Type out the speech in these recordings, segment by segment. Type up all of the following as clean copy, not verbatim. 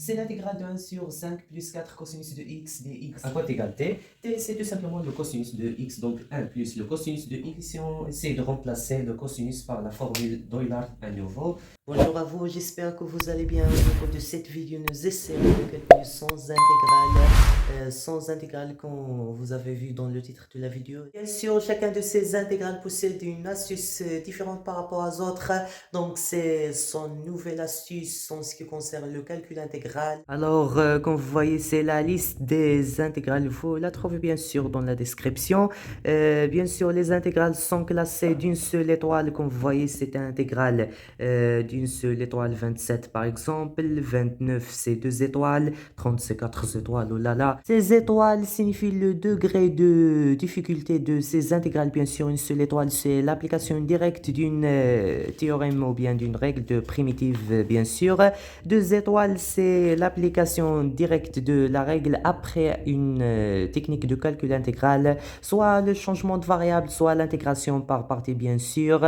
c'est l'intégrale de 1 sur 5 plus 4 cosinus de x dx à quoi égale t. T, c'est tout simplement le cosinus de x, donc 1 plus le cosinus de x, si on essaie de remplacer le cosinus par la formule d'Euler à nouveau. Bonjour à vous, j'espère que vous allez bien. Au niveau de cette vidéo, nous essaierons de calculer sans intégrale comme vous avez vu dans le titre de la vidéo. Bien sûr, chacun de ces intégrales possède une astuce différente par rapport aux autres. Donc, c'est son nouvelle astuce en ce qui concerne le calcul intégral. Alors, comme vous voyez, c'est la liste des intégrales. Vous la trouvez bien sûr dans la description. Bien sûr, les intégrales sont classées d'une seule étoile. Comme vous voyez, c'est une intégrale d'une seule étoile, 27 par exemple. 29, c'est 2 étoiles. 30, c'est 4 étoiles. Oh là là. Ces étoiles signifient le degré de difficulté de ces intégrales. Bien sûr, une seule étoile, c'est l'application directe d'une théorème ou bien d'une règle de primitive, bien sûr. 2 étoiles, c'est l'application directe de la règle après une technique de calcul intégral, soit le changement de variable, soit l'intégration par partie, bien sûr.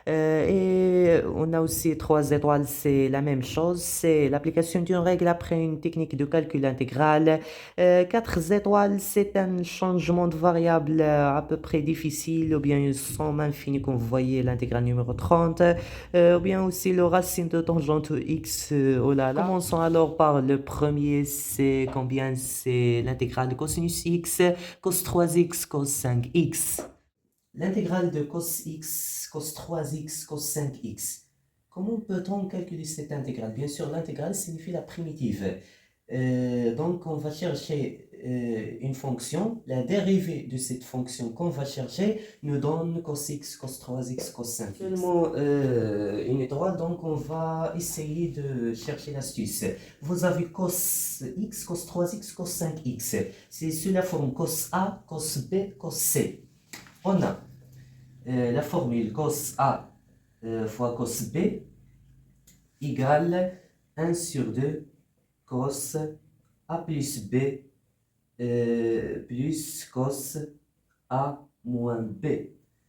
Et on a aussi 3 étoiles, c'est la même chose, c'est l'application d'une règle après une technique de calcul intégral. 4 étoiles, c'est un changement de variable à peu près difficile, ou bien une somme infinie, comme vous voyez, l'intégrale numéro 30, ou bien aussi le racine de tangente x, oh là là. Commençons alors par le premier, c'est combien? C'est l'intégrale de cosinus x, cos 3x, cos 5x. L'intégrale de cos x, cos 3x, cos 5x. Comment peut-on calculer cette intégrale? Bien sûr, l'intégrale signifie la primitive. Donc, on va chercher une fonction. La dérivée de cette fonction qu'on va chercher nous donne cos x, cos 3x, cos 5x. Seulement une étoile, donc on va essayer de chercher l'astuce. Vous avez cos x, cos 3x, cos 5x. C'est sous la forme cos A, cos B, cos C. On a la formule cos A fois cos B égale 1 sur 2 cos A plus B plus cos A moins B.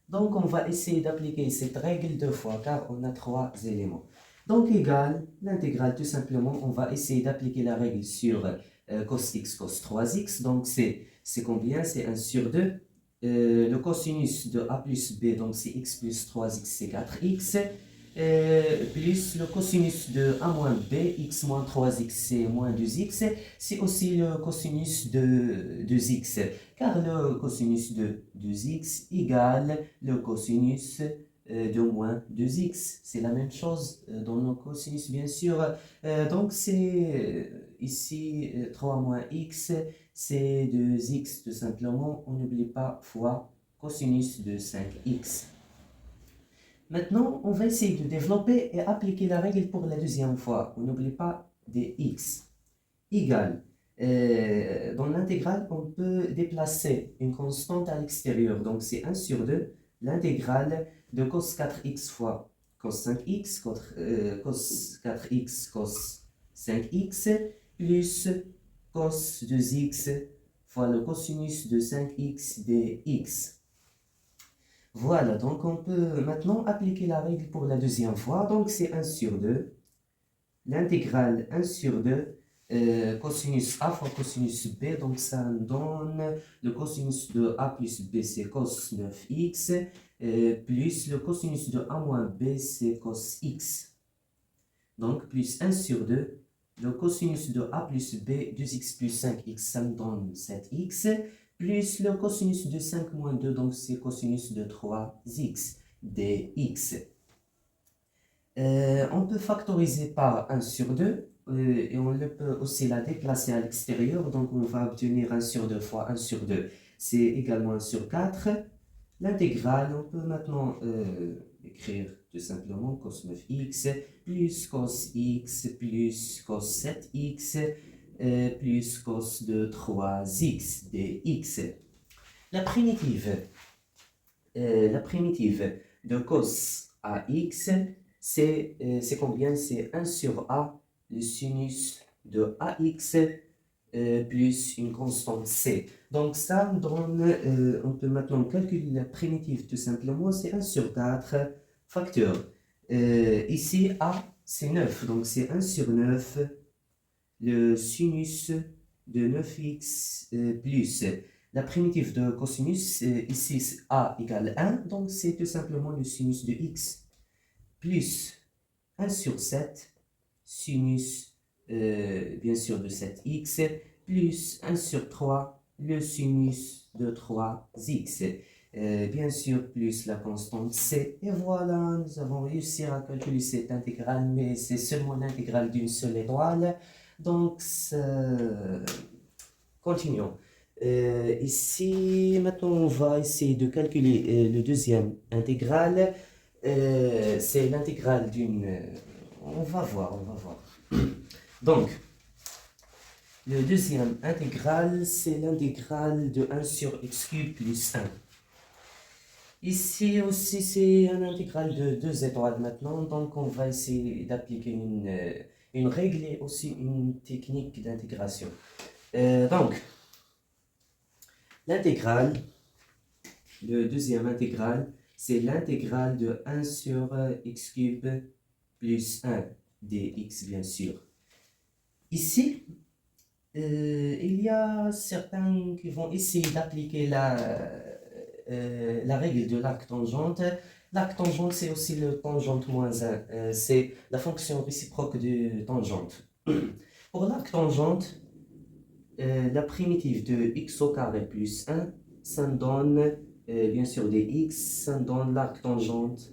Donc, on va essayer d'appliquer cette règle 2 fois car on a 3 éléments. Donc, égale l'intégrale, tout simplement, on va essayer d'appliquer la règle sur cos x, cos 3x. Donc, c'est combien? C'est 1 sur 2. Le cosinus de a plus b, donc c'est x plus 3x, c'est 4x. Plus le cosinus de a moins b, x moins 3x, c'est moins 2x. C'est aussi le cosinus de 2x, car le cosinus de 2x égale le cosinus de moins 2x. C'est la même chose dans le cosinus, bien sûr. Donc, c'est ici 3 moins x, c'est 2x tout simplement. On n'oublie pas fois cosinus de 5x. Maintenant, on va essayer de développer et appliquer la règle pour la deuxième fois. On n'oublie pas des x égale. Dans l'intégrale, on peut déplacer une constante à l'extérieur. Donc, c'est 1 sur 2, l'intégrale de cos 4x fois cos 5x, cos 4x, cos 5x, plus cos 2x fois le cosinus de 5x dx. Voilà, donc on peut maintenant appliquer la règle pour la deuxième fois. Donc, c'est 1 sur 2, l'intégrale 1 sur 2, cosinus A fois cosinus B, donc ça donne le cosinus de A plus B, c'est cos 9x, plus le cosinus de A moins B, c'est cos x. Donc, plus 1 sur 2, le cosinus de A plus B, 2x plus 5x, ça me donne 7x, plus le cosinus de 5 moins 2, donc c'est cosinus de 3x dx. On peut factoriser par 1 sur 2 et on peut aussi la déplacer à l'extérieur. Donc, on va obtenir 1 sur 2 fois 1 sur 2. C'est également 1 sur 4. L'intégrale, on peut maintenant écrire tout simplement cos 9x plus cos x plus cos 7x plus cos de 3x dx. La primitive de cos ax, c'est combien? C'est 1 sur a, le sinus de ax plus une constante c. Donc ça donne, on peut maintenant calculer la primitive tout simplement, c'est 1 sur 4 facteur. Ici a c'est 9, donc c'est 1 sur 9 le sinus de 9x plus la primitive de cosinus, ici a égale 1, donc c'est tout simplement le sinus de x plus 1 sur 7 sinus, bien sûr, de 7x, plus 1 sur 3, le sinus de 3x. Bien sûr, plus la constante c. Et voilà, nous avons réussi à calculer cette intégrale, mais c'est seulement l'intégrale d'une seule étoile. Donc, continuons. Ici, maintenant, on va essayer de calculer le deuxième intégrale. C'est l'intégrale d'une... on va voir, on va voir. Donc, le deuxième intégrale, c'est l'intégrale de 1 sur x cube plus 1. Ici aussi, c'est une intégrale de 2 étoiles maintenant, donc on va essayer d'appliquer une règle et aussi une technique d'intégration. Donc, l'intégrale, le deuxième intégrale, c'est l'intégrale de 1 sur x cube plus 1 dx, bien sûr. Ici, il y a certains qui vont essayer d'appliquer la règle de l'arc tangente. L'arc tangente, c'est aussi le tangente moins 1. C'est la fonction réciproque de tangente. Pour l'arc tangente, la primitive de x au carré plus 1, ça donne, bien sûr, des x, ça donne l'arc tangente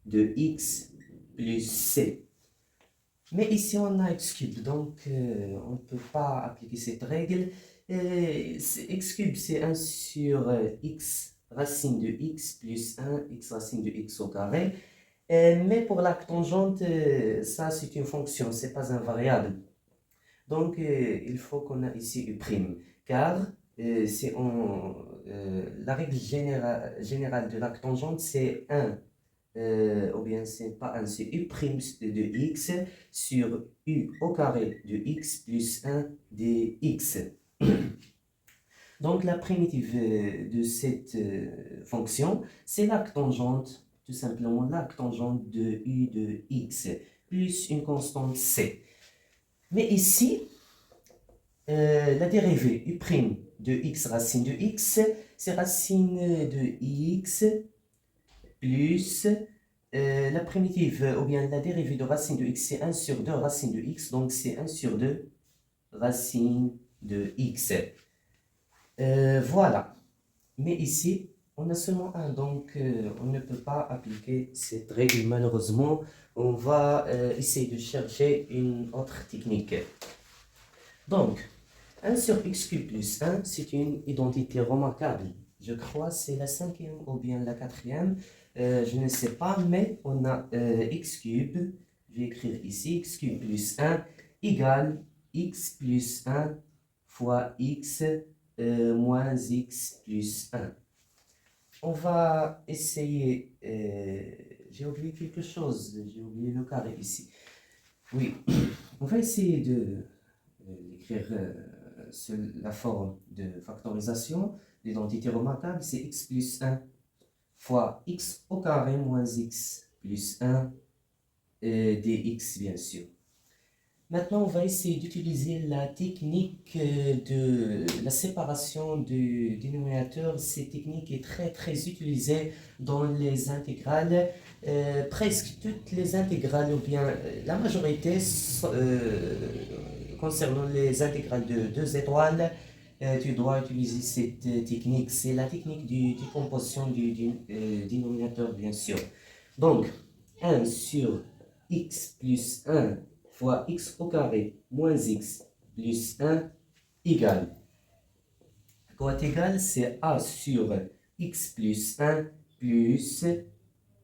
de x plus c. Mais ici, on a x cube, donc on ne peut pas appliquer cette règle. X cube, c'est 1 sur x racine de x plus 1, x racine de x au carré. Mais pour l'arc tangente, ça, c'est une fonction, c'est pas un variable. Donc, il faut qu'on a ici U', car la règle générale de l'arc tangente, c'est 1, ou bien c'est pas 1, c'est U' de x sur U au carré de x plus 1 dx. Donc, la primitive de cette fonction, c'est l'arc tangente, tout simplement l'arc tangente de U de x, plus une constante c. Mais ici, la dérivée U' de x racine de x, c'est racine de x plus la primitive, ou bien la dérivée de racine de x, c'est 1 sur 2 racine de x, donc c'est 1 sur 2 racine de x. Voilà. Mais ici, on a seulement 1, donc on ne peut pas appliquer cette règle malheureusement. On va essayer de chercher une autre technique. Donc, 1 sur x cube plus 1, c'est une identité remarquable. Je crois que c'est la 5e ou bien la 4e. Je ne sais pas, mais on a x cube. Je vais écrire ici x cube plus 1 égale x plus 1 fois x moins x plus 1. On va essayer... j'ai oublié quelque chose. J'ai oublié le carré ici. Oui, on va essayer d'écrire la forme de factorisation. L'identité remarquable, c'est x plus 1 fois x au carré moins x plus 1 dx, bien sûr. Maintenant, on va essayer d'utiliser la technique de la séparation du dénominateur. Cette technique est très utilisée dans les intégrales. Presque toutes les intégrales, ou bien la majorité, concernant les intégrales de 2 étoiles, tu dois utiliser cette technique. C'est la technique de décomposition du dénominateur, bien sûr. Donc, 1 sur x plus 1 fois x au carré moins x plus 1 égale. Quoi égal, c'est a sur x plus 1 plus,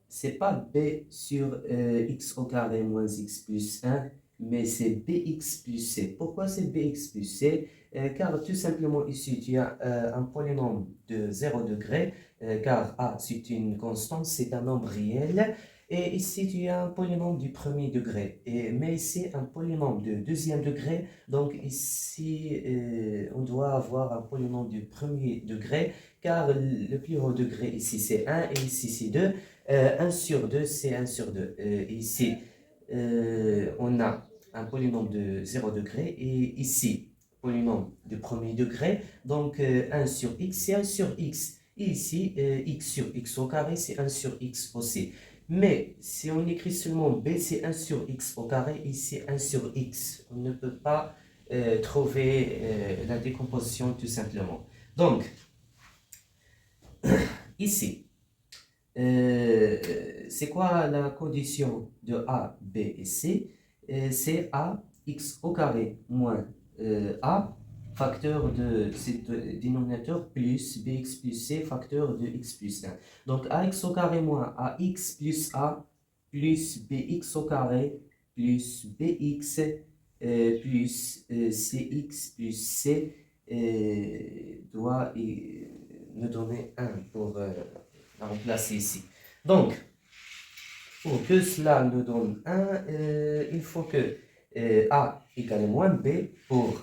c'est pas b sur x au carré moins x plus 1, mais c'est bx plus c. Pourquoi c'est bx plus c? Car tout simplement ici, tu as un polynôme de 0 degré, car a c'est une constante, c'est un nombre réel. Et ici, tu as un polynôme du premier degré. Mais ici, un polynôme de deuxième degré. Donc ici, on doit avoir un polynôme du premier degré, car le plus haut degré ici, c'est 1 et ici, c'est 2. 1 sur 2, c'est 1 sur 2. Ici, on a un polynôme de 0 degré et ici, polynôme de premier degré. Donc 1 sur x, c'est 1 sur x. Et ici, x sur x au carré, c'est 1 sur x aussi. Mais si on écrit seulement b, c'est 1 sur x au carré, ici 1 sur x. On ne peut pas trouver la décomposition tout simplement. Donc, ici, c'est quoi la condition de A, B et C? C'est A, x au carré moins A, facteur de ce dénominateur plus bx plus c, facteur de x plus 1. Donc ax au carré moins ax plus a plus bx au carré plus bx plus cx plus c doit nous donner 1 pour la remplacer ici. Donc, pour que cela nous donne 1, il faut que a égale moins b pour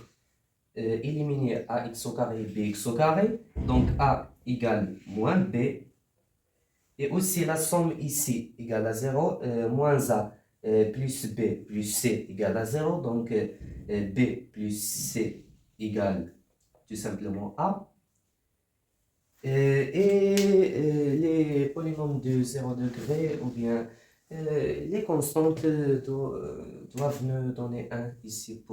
éliminer ax au carré et bx au carré. Donc a égale moins b. Et aussi la somme ici égale à 0. Moins a plus b plus c égale à 0. Donc b plus c égale tout simplement a. Les polynômes de 0 degré ou bien les constantes doivent nous donner 1 ici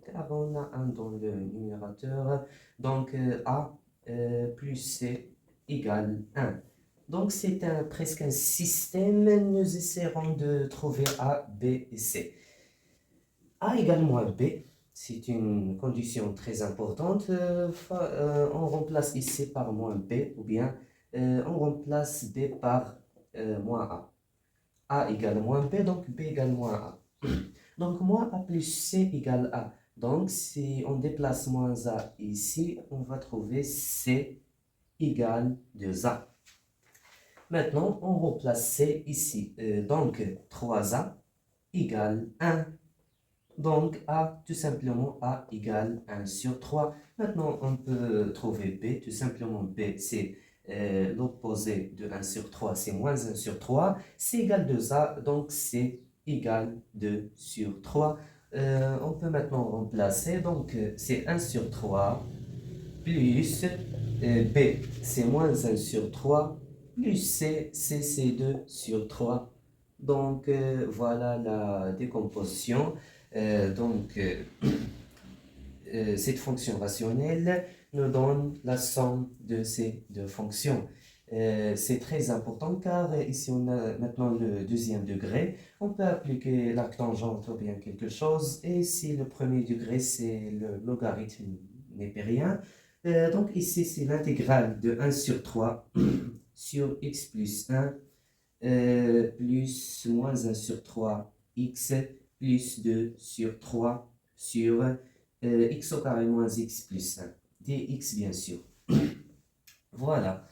car on a 1 dans le numérateur. Donc a plus c égale 1. Donc c'est presque un système. Nous essaierons de trouver a, b et c. A égale moins b. C'est une condition très importante. On remplace ici par moins b ou bien on remplace b par moins a. A égale moins b, donc b égale moins a. Donc moins a plus c égale a. Donc si on déplace moins a ici, on va trouver c égale 2a. Maintenant, on remplace c ici. Donc 3a égale 1. Donc A, tout simplement, A égale 1 sur 3. Maintenant, on peut trouver B. Tout simplement, B, c'est l'opposé de 1 sur 3, c'est moins 1 sur 3. C égale 2A, donc C égale 2 sur 3. On peut maintenant remplacer. Donc, c'est 1 sur 3 plus B, c'est moins 1 sur 3 plus C, c'est 2 sur 3. Donc, voilà la décomposition. Cette fonction rationnelle nous donne la somme de ces deux fonctions. C'est très important car ici on a maintenant le deuxième degré. On peut appliquer l'arc tangente ou bien quelque chose. Et si le premier degré c'est le logarithme népérien. Donc ici c'est l'intégrale de 1 sur 3 sur x plus 1 plus moins 1 sur 3 x plus 2 sur 3 sur x au carré moins x plus 1, dx bien sûr. Voilà.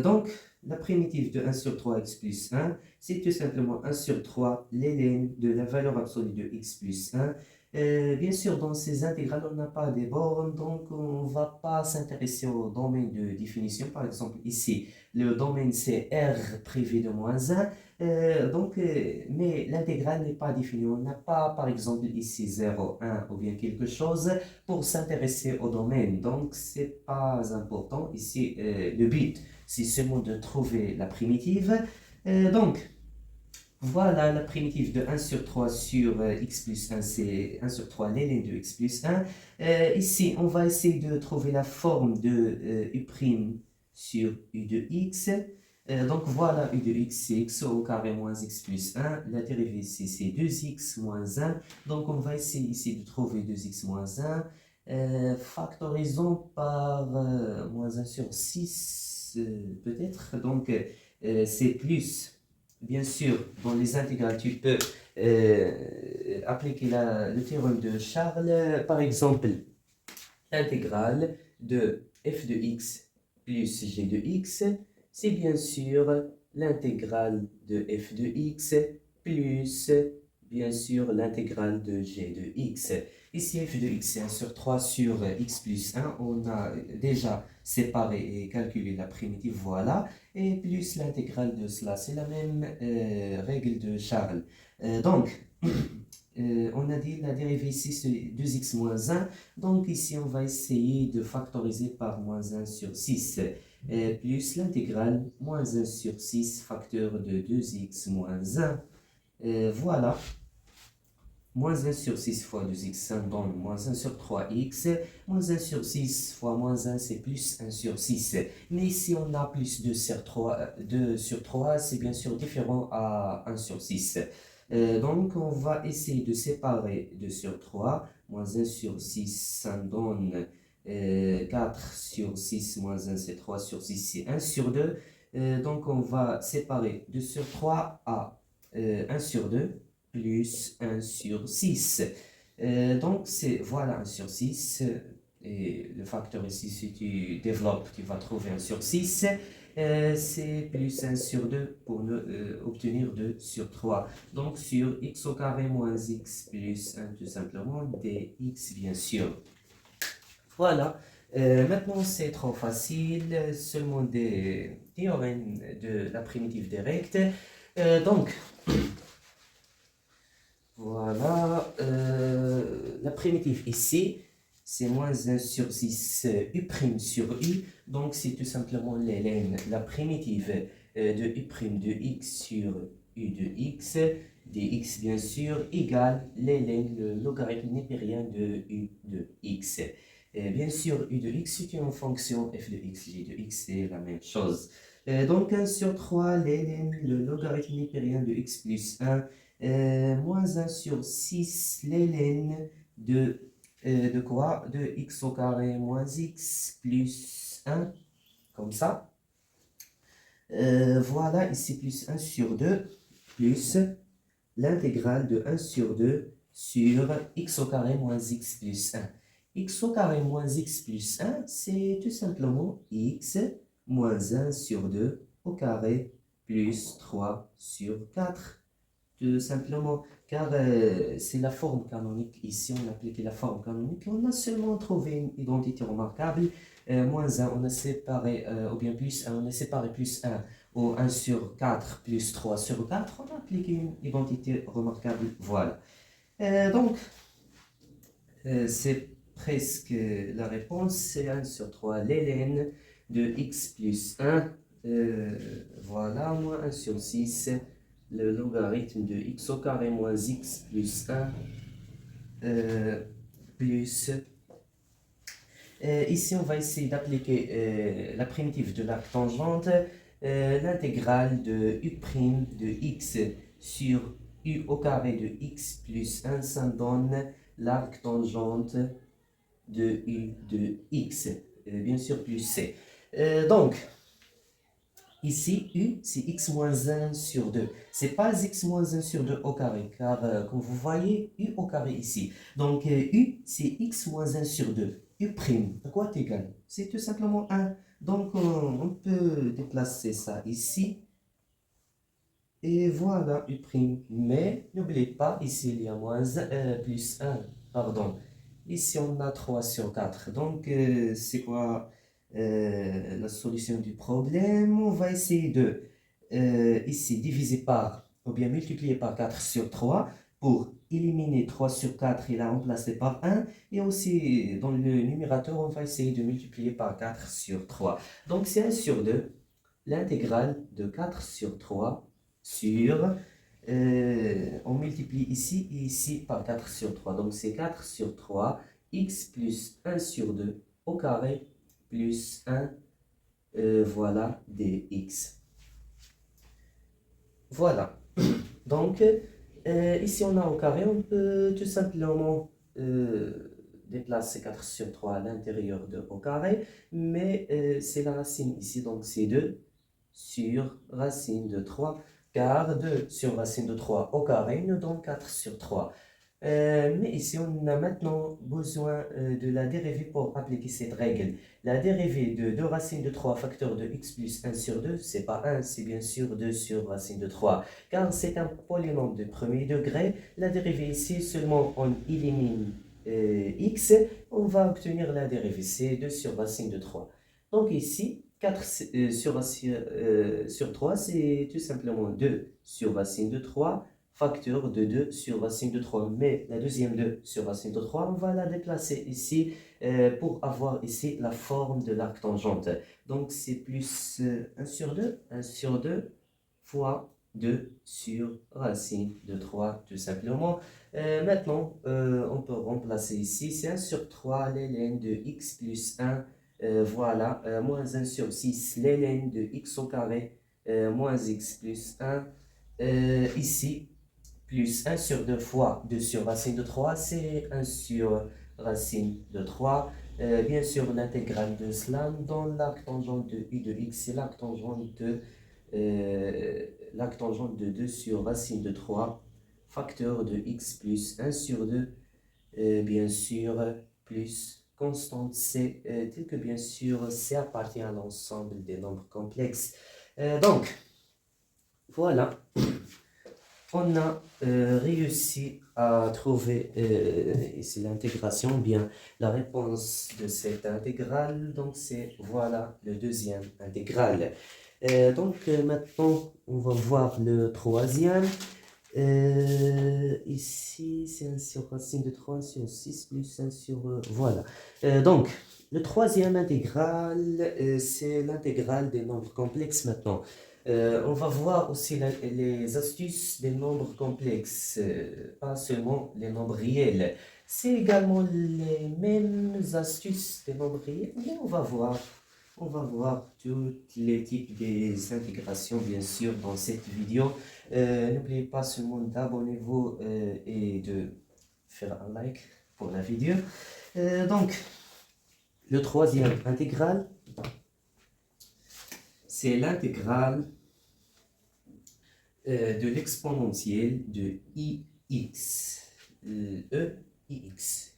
Donc, la primitive de 1 sur 3 x plus 1, c'est tout simplement 1 sur 3 ln de la valeur absolue de x plus 1. Bien sûr, dans ces intégrales, on n'a pas des bornes, donc on ne va pas s'intéresser au domaine de définition. Par exemple, ici, le domaine c'est R privé de moins 1, mais l'intégrale n'est pas définie. On n'a pas, par exemple, ici 0, 1 ou bien quelque chose pour s'intéresser au domaine. Donc, ce n'est pas important. Ici, le but, c'est seulement de trouver la primitive. Voilà la primitive de 1 sur 3 sur x plus 1, c'est 1 sur 3 ln de x plus 1. Ici, on va essayer de trouver la forme de u' sur u de x. Donc voilà, u de x, c'est x au carré moins x plus 1. La dérivée ici, c'est 2x moins 1. Donc on va essayer ici de trouver 2x moins 1. Factorisons par moins 1 sur 6, peut-être. Donc c'est plus... Bien sûr, dans les intégrales, tu peux appliquer le théorème de Charles. Par exemple, l'intégrale de f de x plus g de x, c'est bien sûr l'intégrale de f de x plus, bien sûr, l'intégrale de g de x. Ici, f de x, c'est 1 sur 3 sur x plus 1. On a déjà séparé et calculé la primitive, voilà. Et plus l'intégrale de cela, c'est la même règle de Charles. Donc, on a dit la dérivée ici c'est 2x moins 1. Donc ici on va essayer de factoriser par moins 1 sur 6. Plus l'intégrale moins 1 sur 6 facteur de 2x moins 1. Voilà. Moins 1 sur 6 fois 2x, ça donne moins 1 sur 3x. Moins 1 sur 6 fois moins 1, c'est plus 1 sur 6. Mais ici, on a plus 2 sur 3, 2 sur 3, c'est bien sûr différent à 1 sur 6. Donc, on va essayer de séparer 2 sur 3. Moins 1 sur 6, ça donne 4 sur 6, moins 1, c'est 3 sur 6, c'est 1 sur 2. Donc, on va séparer 2 sur 3 à 1 sur 2 plus 1 sur 6. Donc, c'est voilà 1 sur 6. Et le facteur ici, si tu développes, tu vas trouver 1 sur 6. C'est plus 1 sur 2 pour obtenir 2 sur 3. Donc, sur x au carré moins x plus 1, tout simplement, dx, bien sûr. Voilà. Maintenant, c'est trop facile. Seulement des théorèmes de la primitive directe. Donc, voilà, la primitive ici, c'est moins 1 sur 6 u' sur u. Donc, c'est tout simplement ln, la primitive de u' de x sur u de x, dx bien sûr, égale ln, le logarithme népérien de u de x. Bien sûr, u de x, c'est une fonction f de x, g de x, c'est la même chose. Donc, 1 sur 3, ln, le logarithme népérien de x plus 1. Moins 1 sur 6, ln de quoi? De x au carré moins x plus 1, comme ça. Voilà, ici plus 1 sur 2, plus l'intégrale de 1 sur 2 sur x au carré moins x plus 1. X au carré moins x plus 1, c'est tout simplement x moins 1 sur 2 au carré plus 3 sur 4. Tout simplement, car c'est la forme canonique. Ici, on a appliqué la forme canonique. On a seulement trouvé une identité remarquable. Moins 1, on a séparé, ou bien plus 1, on a séparé plus 1, ou 1 sur 4 plus 3 sur 4. On a appliqué une identité remarquable. Voilà. Donc, c'est presque la réponse. C'est 1 sur 3, ln de x plus 1. Voilà, moins 1 sur 6. Le logarithme de x au carré moins x plus 1 plus... ici, on va essayer d'appliquer la primitive de l'arc tangente, l'intégrale de u' de x sur u au carré de x plus 1, ça donne l'arc tangente de u de x, bien sûr plus c. Donc, ici, u, c'est x moins 1 sur 2. C'est pas x moins 1 sur 2 au carré, car comme vous voyez, u au carré ici. Donc, u, c'est x moins 1 sur 2. U', à quoi t'égal? C'est tout simplement 1. Donc, on peut déplacer ça ici. Et voilà, u'. Mais, n'oubliez pas, ici, il y a plus 1. Pardon. Ici, on a 3 sur 4. Donc, c'est quoi la solution du problème? On va essayer de, ici, diviser par, ou bien multiplier par 4 sur 3 pour éliminer 3 sur 4 et la remplacer par 1. Et aussi, dans le numérateur, on va essayer de multiplier par 4 sur 3. Donc, c'est 1 sur 2, l'intégrale de 4 sur 3 sur... on multiplie ici et ici par 4 sur 3. Donc, c'est 4 sur 3, x plus 1 sur 2 au carré plus 1, voilà, dx. Voilà. Donc, ici, on a au carré, on peut tout simplement déplacer 4 sur 3 à l'intérieur de au carré, mais c'est la racine ici, donc c'est 2 sur racine de 3, car 2 sur racine de 3 au carré nous donne 4 sur 3. Mais ici, on a maintenant besoin de la dérivée pour appliquer cette règle. La dérivée de 2 racines de 3 facteur de x plus 1 sur 2, c'est pas 1, c'est bien sûr 2 sur racine de 3. Car c'est un polynôme de premier degré. La dérivée ici, seulement on élimine x, on va obtenir la dérivée, c'est 2 sur racine de 3. Donc ici, 4 sur 3, c'est tout simplement 2 sur racine de 3 facteur de 2 sur racine de 3. Mais la deuxième 2 sur racine de 3, on va la déplacer ici pour avoir ici la forme de l'arc tangente. Donc c'est plus 1 sur 2 fois 2 sur racine de 3 tout simplement. Maintenant, on peut remplacer ici, c'est 1 sur 3 ln de x plus 1, voilà, moins 1 sur 6 ln de x au carré, moins x plus 1, ici, plus 1 sur 2 fois 2 sur racine de 3, c'est 1 sur racine de 3. Bien sûr, l'intégrale de cela dans l'arc tangente de u de x, c'est l'arc tangente de 2 sur racine de 3, facteur de x plus 1 sur 2, bien sûr, plus constante c, tel que bien sûr c appartient à l'ensemble des nombres complexes. Donc, voilà, on a réussi à trouver ici l'intégration, bien la réponse de cette intégrale, donc c'est voilà le deuxième intégral. Donc maintenant on va voir le troisième. Ici c'est 1 sur racine de 3 sur 6 plus 1 sur... voilà. Donc le troisième intégral, c'est l'intégrale des nombres complexes maintenant. On va voir aussi les astuces des nombres complexes, pas seulement les nombres réels. C'est également les mêmes astuces des nombres réels, mais on va voir tous les types des intégrations, bien sûr, dans cette vidéo. N'oubliez pas seulement d'abonner-vous et de faire un like pour la vidéo. Donc, le troisième intégral, c'est l'intégrale de l'exponentielle de ix, ix,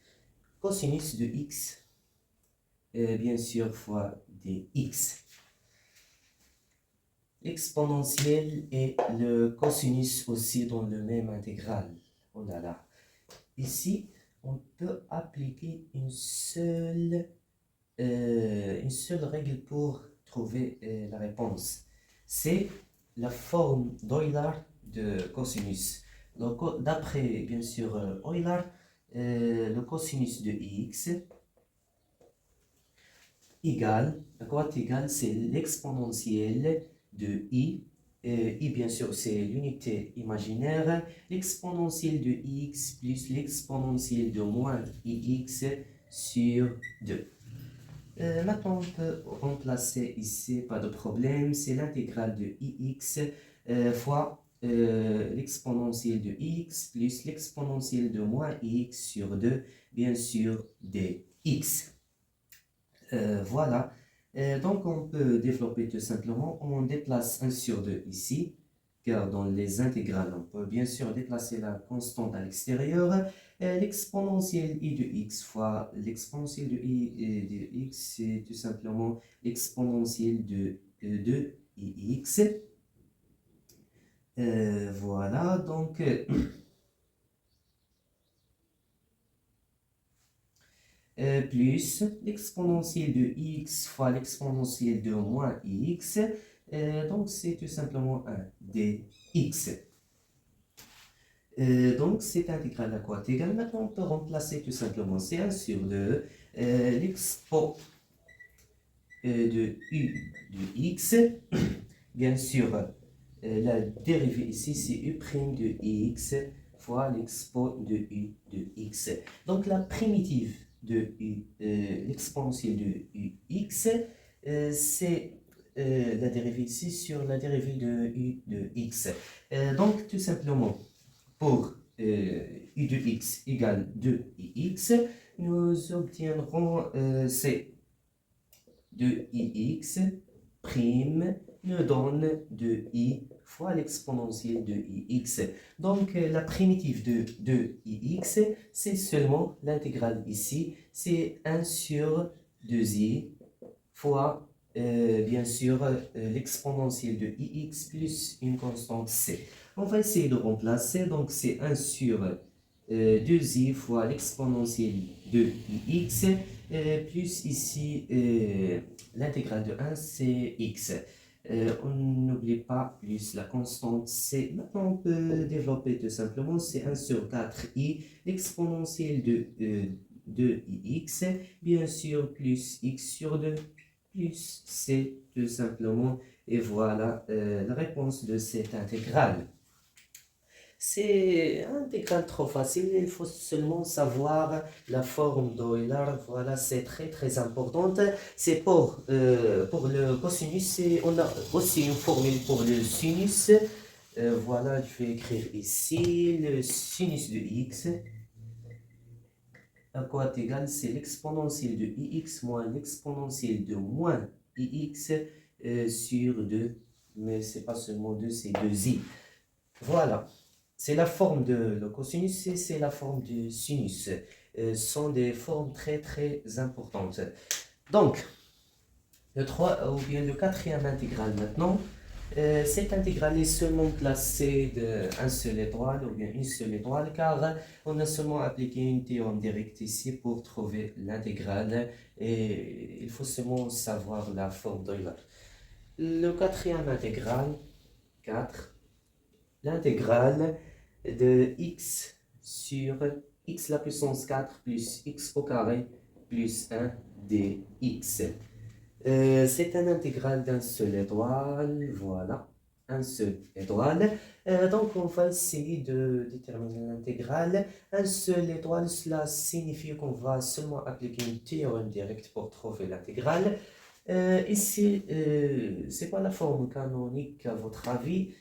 cosinus de x, bien sûr, fois dx. L'exponentielle et le cosinus aussi dans le même intégral. Oh là là. Ici, on peut appliquer une seule règle pour trouver la réponse. C'est la forme d'Euler de cosinus. D'après, bien sûr, Euler, le cosinus de x égale, quoi égale, c'est l'exponentielle de i. I, bien sûr, c'est l'unité imaginaire. L'exponentielle de x plus l'exponentielle de moins ix sur 2. Maintenant, on peut remplacer ici, pas de problème, c'est l'intégrale de ix fois l'exponentielle de x plus l'exponentielle de moins x sur 2, bien sûr, dx. Voilà. Donc, on peut développer tout simplement. On déplace 1 sur 2 ici, car dans les intégrales, on peut bien sûr déplacer la constante à l'extérieur. L'exponentielle i de x fois l'exponentielle de i de x, c'est tout simplement l'exponentielle de ix. Voilà, donc... plus l'exponentielle de x fois l'exponentielle de moins x. Donc, c'est tout simplement un dx. Donc, cette intégrale à quoi est égale. Maintenant, on peut remplacer tout simplement c'est 1 sur 2 l'expo de u de x. Bien sûr, la dérivée ici, c'est u' de x fois l'expo de u de x. Donc, la primitive de l'exponentielle de ux, c'est la dérivée ici sur la dérivée de u de x. Donc, tout simplement, pour u de x égale 2ix, nous obtiendrons c'est 2ix prime nous donne 2i fois l'exponentielle de ix. Donc, la primitive de ix, c'est seulement l'intégrale ici, c'est 1 sur 2i fois, bien sûr, l'exponentielle de ix plus une constante c. On va essayer de remplacer, donc c'est 1 sur 2i fois l'exponentielle de ix, plus ici l'intégrale de 1, c'est x. On n'oublie pas plus la constante c. Maintenant, on peut développer tout simplement. C'est 1 sur 4i, l'exponentielle de ix, bien sûr, plus x sur 2, plus c, tout simplement. Et voilà la réponse de cette intégrale. C'est intégrale trop facile, il faut seulement savoir la forme d'Euler. Voilà, c'est très important. C'est pour le cosinus, et on a aussi une formule pour le sinus. Voilà, je vais écrire ici le sinus de x. À quoi est égal, c'est l'exponentielle de ix moins l'exponentielle de moins ix sur 2. Mais c'est pas seulement 2, c'est 2i. Voilà. C'est la forme de le cosinus et c'est la forme du sinus. Sont des formes très importantes. Donc, le 3 ou bien le quatrième intégral maintenant. Cette intégrale est seulement classée d'un seul étoile ou bien une seule étoile car on a seulement appliqué une théorème directe ici pour trouver l'intégrale et il faut seulement savoir la forme d'Euler. Le quatrième intégral, 4, l'intégrale de x sur x la puissance 4 plus x au carré plus 1 dx. C'est un intégral d'un seul étoile, voilà, un seul étoile. Donc on va essayer de déterminer l'intégrale. Un seul étoile, cela signifie qu'on va seulement appliquer une théorème directe pour trouver l'intégrale. Ici, c'est quoi la forme canonique à votre avis?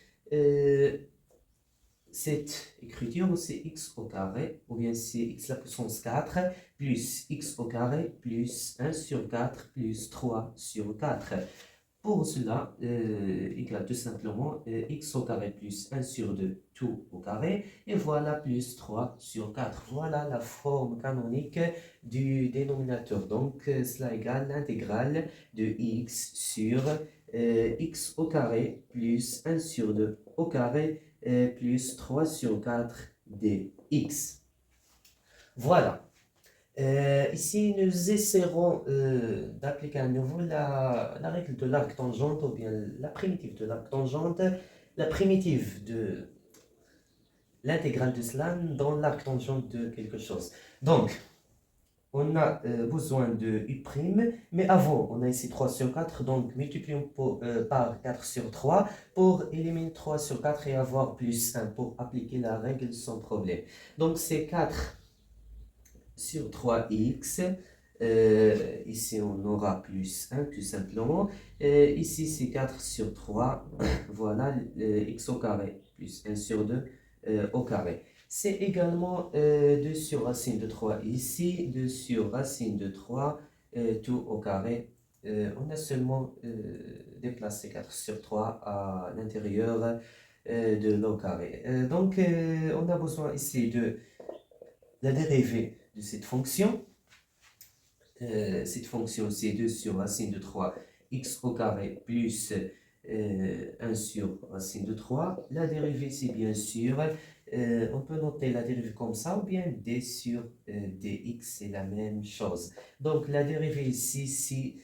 Cette écriture, c'est x au carré, ou bien c'est x la puissance 4, plus x au carré, plus 1 sur 4, plus 3 sur 4. Pour cela, égale tout simplement x au carré plus 1 sur 2, tout au carré, et voilà plus 3 sur 4. Voilà la forme canonique du dénominateur. Donc, cela égale l'intégrale de x sur x au carré plus 1 sur 2 au carré plus 3 sur 4 dx. Voilà. Ici, nous essaierons d'appliquer à nouveau la règle de l'arc tangente ou bien la primitive de l'arc tangente, la primitive de l'intégrale de cela dans l'arc tangente de quelque chose. Donc, on a besoin de u', mais avant, on a ici 3 sur 4, donc multiplions par 4 sur 3 pour éliminer 3 sur 4 et avoir plus 1 pour appliquer la règle sans problème. Donc, c'est 4 sur 3x. Ici, on aura plus 1 tout simplement. Ici, c'est 4 sur 3. Voilà, x au carré plus 1 sur 2 au carré. C'est également 2 sur racine de 3 ici, 2 sur racine de 3, tout au carré. On a seulement déplacé 4 sur 3 à l'intérieur de l'au carré. Donc, on a besoin ici de la dérivée de cette fonction. Cette fonction, c'est 2 sur racine de 3 x au carré plus 1 sur racine de 3. La dérivée, c'est bien sûr, on peut noter la dérivée comme ça, ou bien d sur dx, c'est la même chose. Donc, la dérivée ici, c'est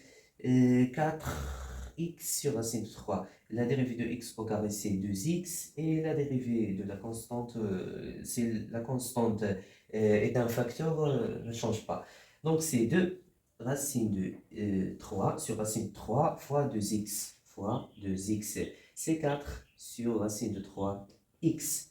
4x sur racine de 3. La dérivée de x au carré, c'est 2x. Et la dérivée de la constante, c'est la constante est un facteur, ne change pas. Donc, c'est 2 racine de 3 sur racine de 3 fois 2x fois 2x. C'est 4 sur racine de 3x.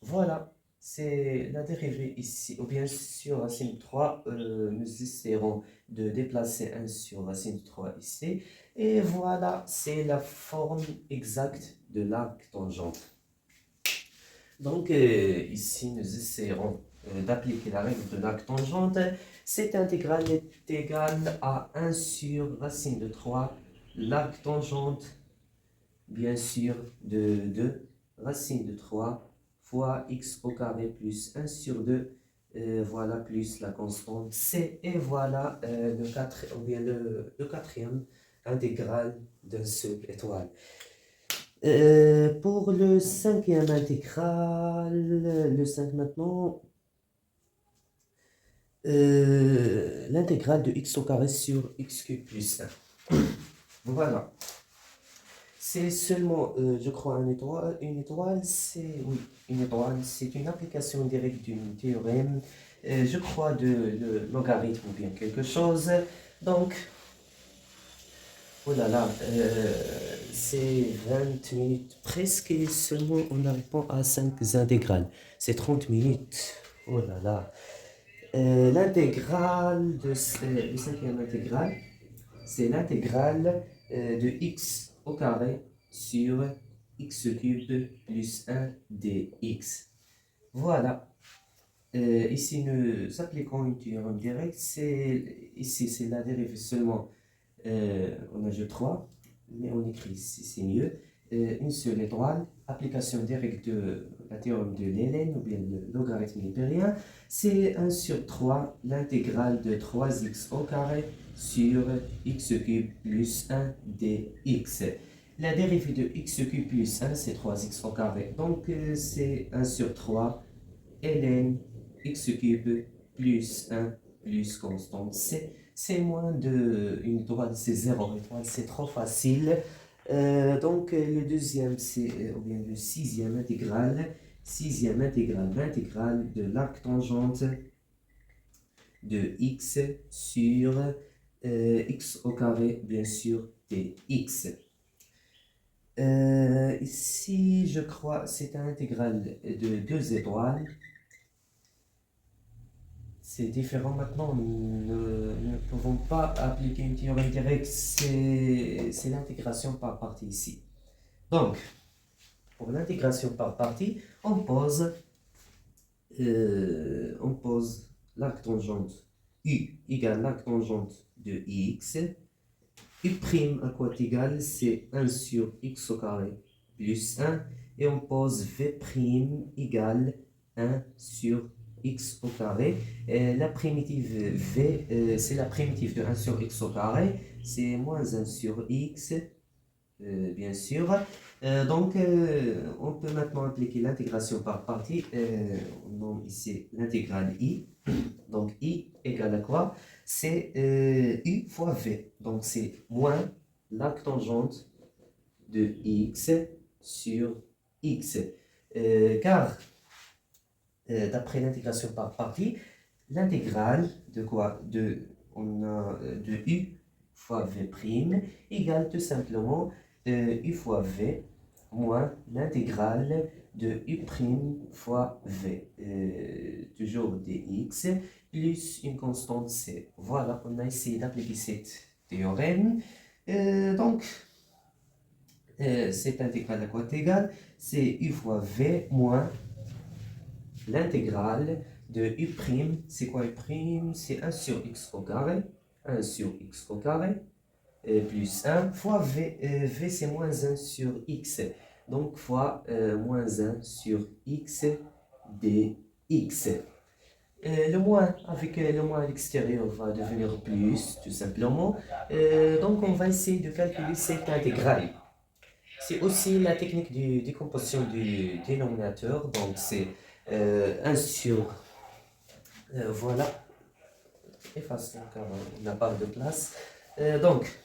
Voilà, c'est la dérivée ici. Ou bien sur racine de 3, nous essaierons de déplacer 1 sur racine de 3 ici. Et voilà, c'est la forme exacte de l'arc tangente. Donc ici, nous essaierons d'appliquer la règle de l'arc tangente. Cette intégrale est égale à 1 sur racine de 3, l'arc tangente, bien sûr, de 2 racine de 3 fois x au carré plus 1 sur 2, voilà, plus la constante c, et voilà le quatrième intégral d'un seul étoile. Pour le cinquième intégral, le 5 maintenant, l'intégrale de x au carré sur x cube plus 1. Voilà. C'est seulement, je crois, une étoile, c'est, oui, une étoile, c'est une application directe d'une théorème, je crois, de logarithme ou bien quelque chose. Donc, oh là là, c'est 20 minutes presque et seulement on répond à 5 intégrales. C'est 30 minutes. Oh là là. L'intégrale le cinquième intégrale, c'est l'intégrale de x au carré sur x cube plus 1 dx. Voilà. Ici, nous appliquons une théorème directe. Ici, c'est la dérivée seulement. On ajoute 3, mais on écrit ici, c'est mieux. Une seule étoile, application directe de la théorème de Lélène ou bien le logarithme hippérien, c'est 1 sur 3, l'intégrale de 3x au carré sur x cube plus 1 dx. La dérivée de x cube plus 1, c'est 3x au carré. Donc, c'est 1 sur 3, ln x cube plus 1 plus constante c. C'est moins de une étoile, c'est 0 étoile, c'est trop facile. Donc, le deuxième, c'est, ou bien le sixième intégrale, l'intégrale de l'arc tangente de x sur x au carré, bien sûr, dx. Ici, je crois, c'est un intégral de 2 étoiles. C'est différent maintenant. Nous ne pouvons pas appliquer une théorème directe. C'est l'intégration par partie ici. Donc, pour l'intégration par partie, on pose l'arc tangente U égale l'arc tangente de x. U' à quoi égal, c'est 1 sur x au carré plus 1. Et on pose V' égale 1 sur x au carré. La primitive V, c'est la primitive de 1 sur x au carré. C'est moins 1 sur x, bien sûr. Donc, on peut maintenant appliquer l'intégration par partie. On nomme ici l'intégrale I. Donc, I égale à quoi? C'est U fois V. Donc, c'est moins l'arc tangente de x sur x. Car, d'après l'intégration par partie, l'intégrale de quoi? De U fois V' égale tout simplement U fois V moins l'intégrale de U' fois V, toujours dx, plus une constante c. Voilà, on a essayé d'appliquer cette théorème. Donc, cette intégrale à quoi est égale? C'est U fois V moins l'intégrale de U'. C'est quoi U'? C'est 1 sur x au carré. 1 sur x au carré. Plus 1 fois V. V, c'est moins 1 sur x. Donc, fois moins 1 sur x dx. Le moins, avec le moins à l'extérieur, va devenir plus, tout simplement. Donc, on va essayer de calculer cette intégrale. C'est aussi la technique de décomposition du dénominateur. Donc, c'est 1 sur... voilà. Effaçons car on n'a pas de place. Donc,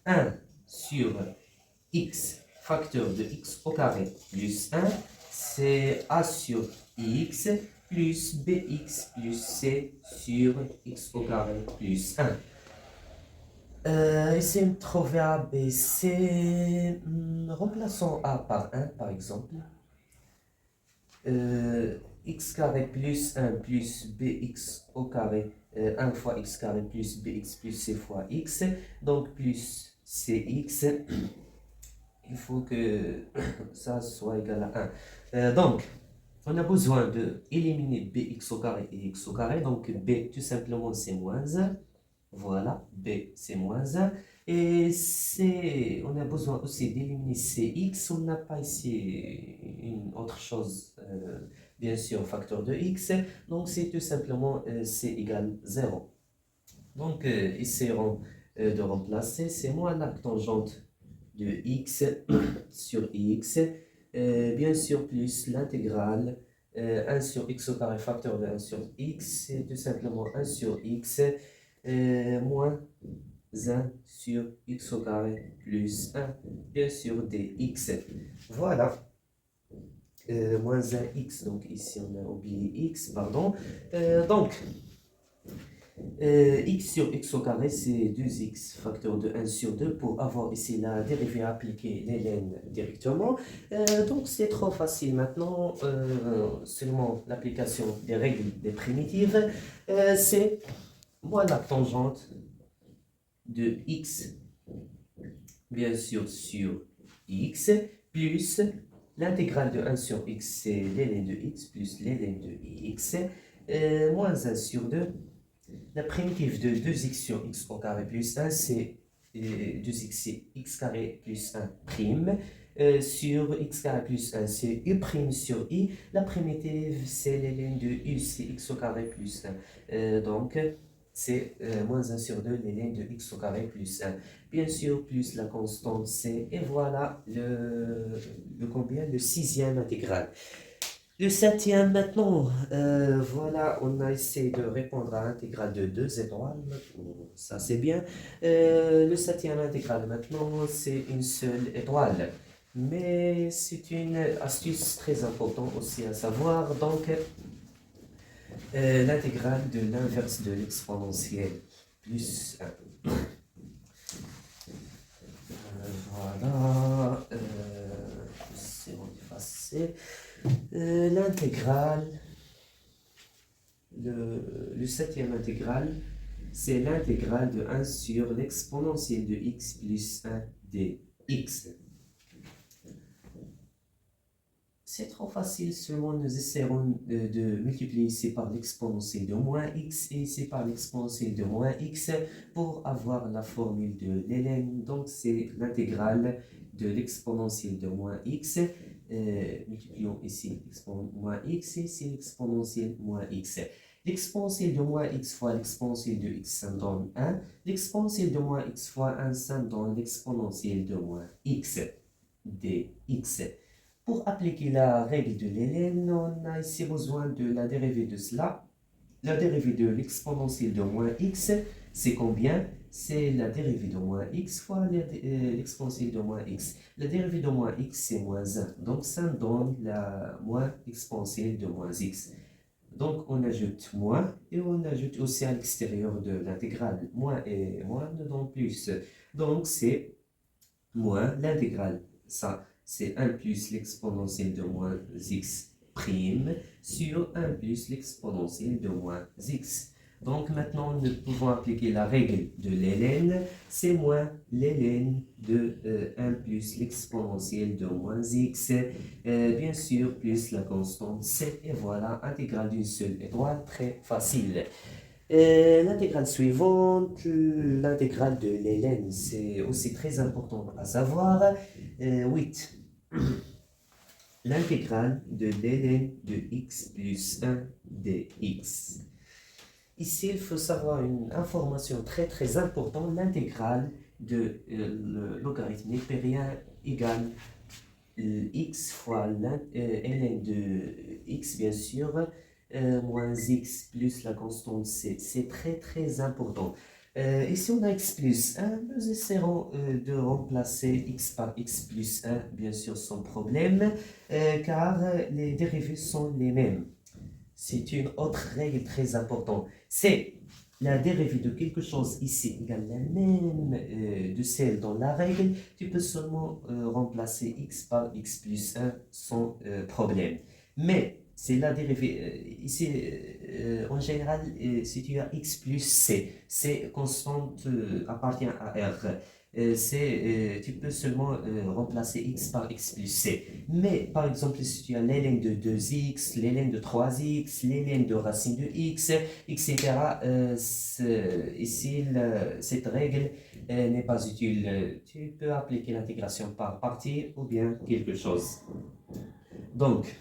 1 sur x facteur de x au carré plus 1, c'est a sur x plus bx plus c sur x au carré plus 1. Essayons de trouver a, b, c. Remplaçons a par 1 par exemple. X carré plus 1 plus bx au carré, 1 fois x carré plus bx plus c fois x, donc plus cx. Il faut que ça soit égal à 1. Donc, on a besoin d'éliminer bx au carré et x au carré. Donc, b, tout simplement, c'est moins 1. Voilà, b, c'est moins 1. Et c, on a besoin aussi d'éliminer cx. On n'a pas ici une autre chose, bien sûr, facteur de x. Donc, c'est tout simplement c égale 0. Donc, essayons de remplacer. C'est moins l'arc tangente de x sur x, bien sûr, plus l'intégrale 1 sur x au carré facteur de 1 sur x, c'est tout simplement 1 sur x, moins 1 sur x au carré plus 1, bien sûr, dx. Voilà. Moins 1x, donc ici on a oublié x, pardon. Donc, x sur x au carré, c'est 2x, facteur de 1 sur 2, pour avoir ici la dérivée appliquée ln directement. Donc, c'est trop facile maintenant, seulement l'application des règles des primitives, c'est moi la tangente de x, bien sûr, sur x, plus l'intégrale de 1 sur x, c'est ln de x, plus ln de x, moins 1 sur 2. La primitive de 2x sur x au carré plus 1, c'est 2x, c'est x carré plus 1 prime. Sur x carré plus 1, c'est u prime sur i. La primitive, c'est ln de u, c'est x au carré plus 1. Donc, c'est moins 1 sur 2, ln de x au carré plus 1. Bien sûr, plus la constante c. Et voilà le combien? Le sixième intégral. Le septième maintenant, voilà, on a essayé de répondre à l'intégrale de 2 étoiles, ça c'est bien. Le septième intégral maintenant, c'est une seule étoile. Mais c'est une astuce très importante aussi à savoir, donc l'intégrale de l'inverse de l'exponentielle plus 1. Voilà, c'est effacé. L'intégrale, le septième intégral, c'est l'intégrale de 1 sur l'exponentielle de x plus 1 dx. C'est trop facile, seulement nous essaierons de multiplier ici par l'exponentielle de moins x et ici par l'exponentielle de moins x pour avoir la formule de ln. Donc c'est l'intégrale de l'exponentielle de moins x. Multiplions ici moins x et ici l'exponentielle moins x. L'exponentielle de moins x fois l'exponentielle de x, ça me donne 1. L'exponentielle de moins x fois 1, ça me donne l'exponentielle de moins x dx. Pour appliquer la règle de ln, on a ici besoin de la dérivée de cela. La dérivée de l'exponentielle de moins x, c'est combien? C'est la dérivée de moins x fois l'exponentielle de moins x. La dérivée de moins x, c'est moins 1. Donc, ça me donne la moins exponentielle de moins x. Donc, on ajoute moins et on ajoute aussi à l'extérieur de l'intégrale. Moins et moins ne donnent plus. Donc, c'est moins l'intégrale. Ça, c'est 1 plus l'exponentielle de moins x prime sur 1 plus l'exponentielle de moins x. Donc maintenant, nous pouvons appliquer la règle de ln, c'est moins ln de 1 plus l'exponentielle de moins x, bien sûr, plus la constante c, et voilà, intégrale d'une seule étoile, très facile. L'intégrale suivante, l'intégrale de ln, c'est aussi très important à savoir. 8. L'intégrale de ln de x plus 1 dx. Ici, il faut savoir une information très très importante. L'intégrale de le logarithme népérien égale x fois ln de x, bien sûr, moins x plus la constante c. C'est très très important. Ici, on a x plus 1. Nous essaierons de remplacer x par x plus 1, bien sûr, sans problème, car les dérivées sont les mêmes. C'est une autre règle très importante. C'est la dérivée de quelque chose ici égale la même de celle dans la règle. Tu peux seulement remplacer x par x plus 1 sans problème. Mais c'est la dérivée, ici, en général, si tu as x plus c, c constante appartient à R. Tu peux seulement remplacer x par x plus c. Mais par exemple, si tu as ln de 2x, ln de 3x, ln de racine de x, etc., ici, cette règle n'est pas utile. Tu peux appliquer l'intégration par partie ou bien quelque chose. Donc,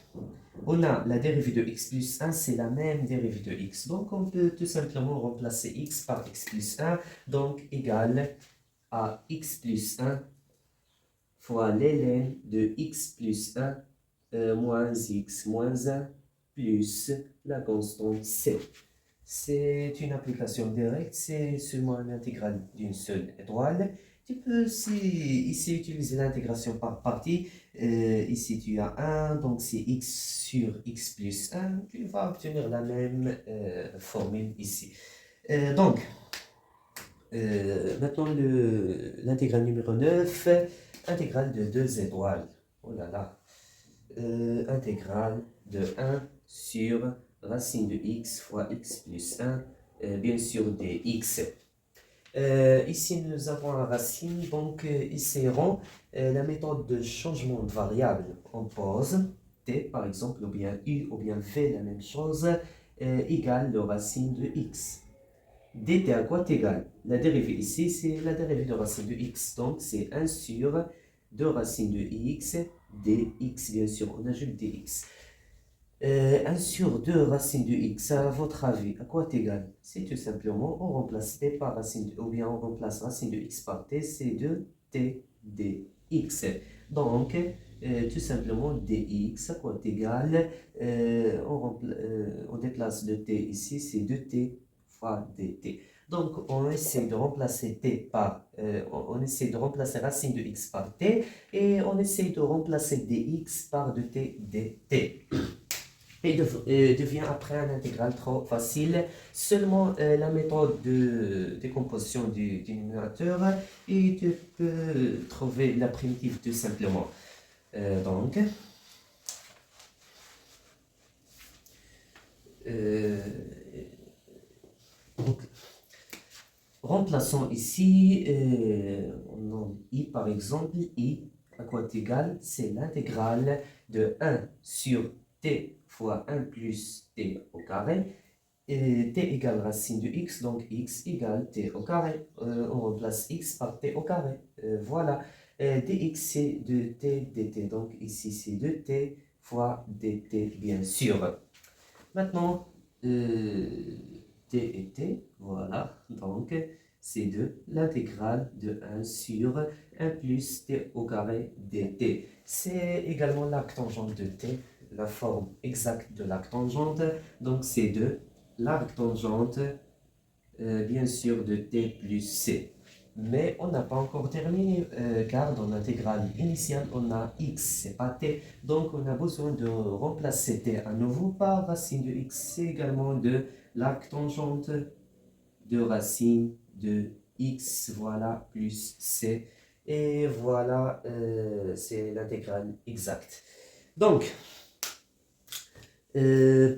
on a la dérivée de x plus 1, c'est la même dérivée de x. Donc, on peut tout simplement remplacer x par x plus 1, donc égal à x plus 1 fois ln de x plus 1 moins x moins 1 plus la constante c. C'est une application directe, c'est seulement une intégrale d'une seule étoile. Tu peux ici utiliser l'intégration par partie. Ici, tu as 1, donc c'est x sur x plus 1. Tu vas obtenir la même formule ici. Donc, maintenant l'intégrale numéro 9, intégrale de 2 étoiles. Oh là là. Intégrale de 1 sur racine de x fois x plus 1, bien sûr dx. Ici, nous avons la racine, donc essayons la méthode de changement de variable. On pose t, par exemple, ou bien u, ou bien v, la même chose, égale la racine de x. dt à quoi égale? La dérivée ici, c'est la dérivée de racine de x, donc c'est 1 sur 2 racines de x, dx, bien sûr, on ajoute dx. 1 sur 2 racines de x, à votre avis, à quoi égale? C'est tout simplement, on remplace t par racine de, ou bien on remplace racine de x par t, c'est 2 t dx. Donc, tout simplement, dx, à quoi égale? On déplace le t ici, c'est 2t fois dt. Donc, on essaie de remplacer t par, on essaie de remplacer racine de x par t, et on essaie de remplacer dx par 2t dt. Et devient après un intégral trop facile. Seulement la méthode de décomposition du dénominateur et tu peux trouver la primitive tout simplement. Donc, remplaçons ici, on nomme i par exemple, i à quoi est égal? C'est l'intégrale de 1 sur t fois 1 plus t au carré. Et t égale racine de x, donc x égale t au carré. On remplace x par t au carré. Voilà. dx c'est 2t dt, donc ici c'est 2t fois dt, bien sûr. Maintenant, t et t, voilà. Donc, c'est l'intégrale de 1 sur 1 plus t au carré dt. C'est également l'arc tangente de t, la forme exacte de l'arc tangente. Donc, c'est 2 l'arc tangente, bien sûr, de t plus c. Mais on n'a pas encore terminé, car dans l'intégrale initiale, on a x, c'est pas t. Donc, on a besoin de remplacer t à nouveau par racine de x. C'est également de l'arc tangente de racine de x, voilà, plus c. Et voilà, c'est l'intégrale exacte. Donc,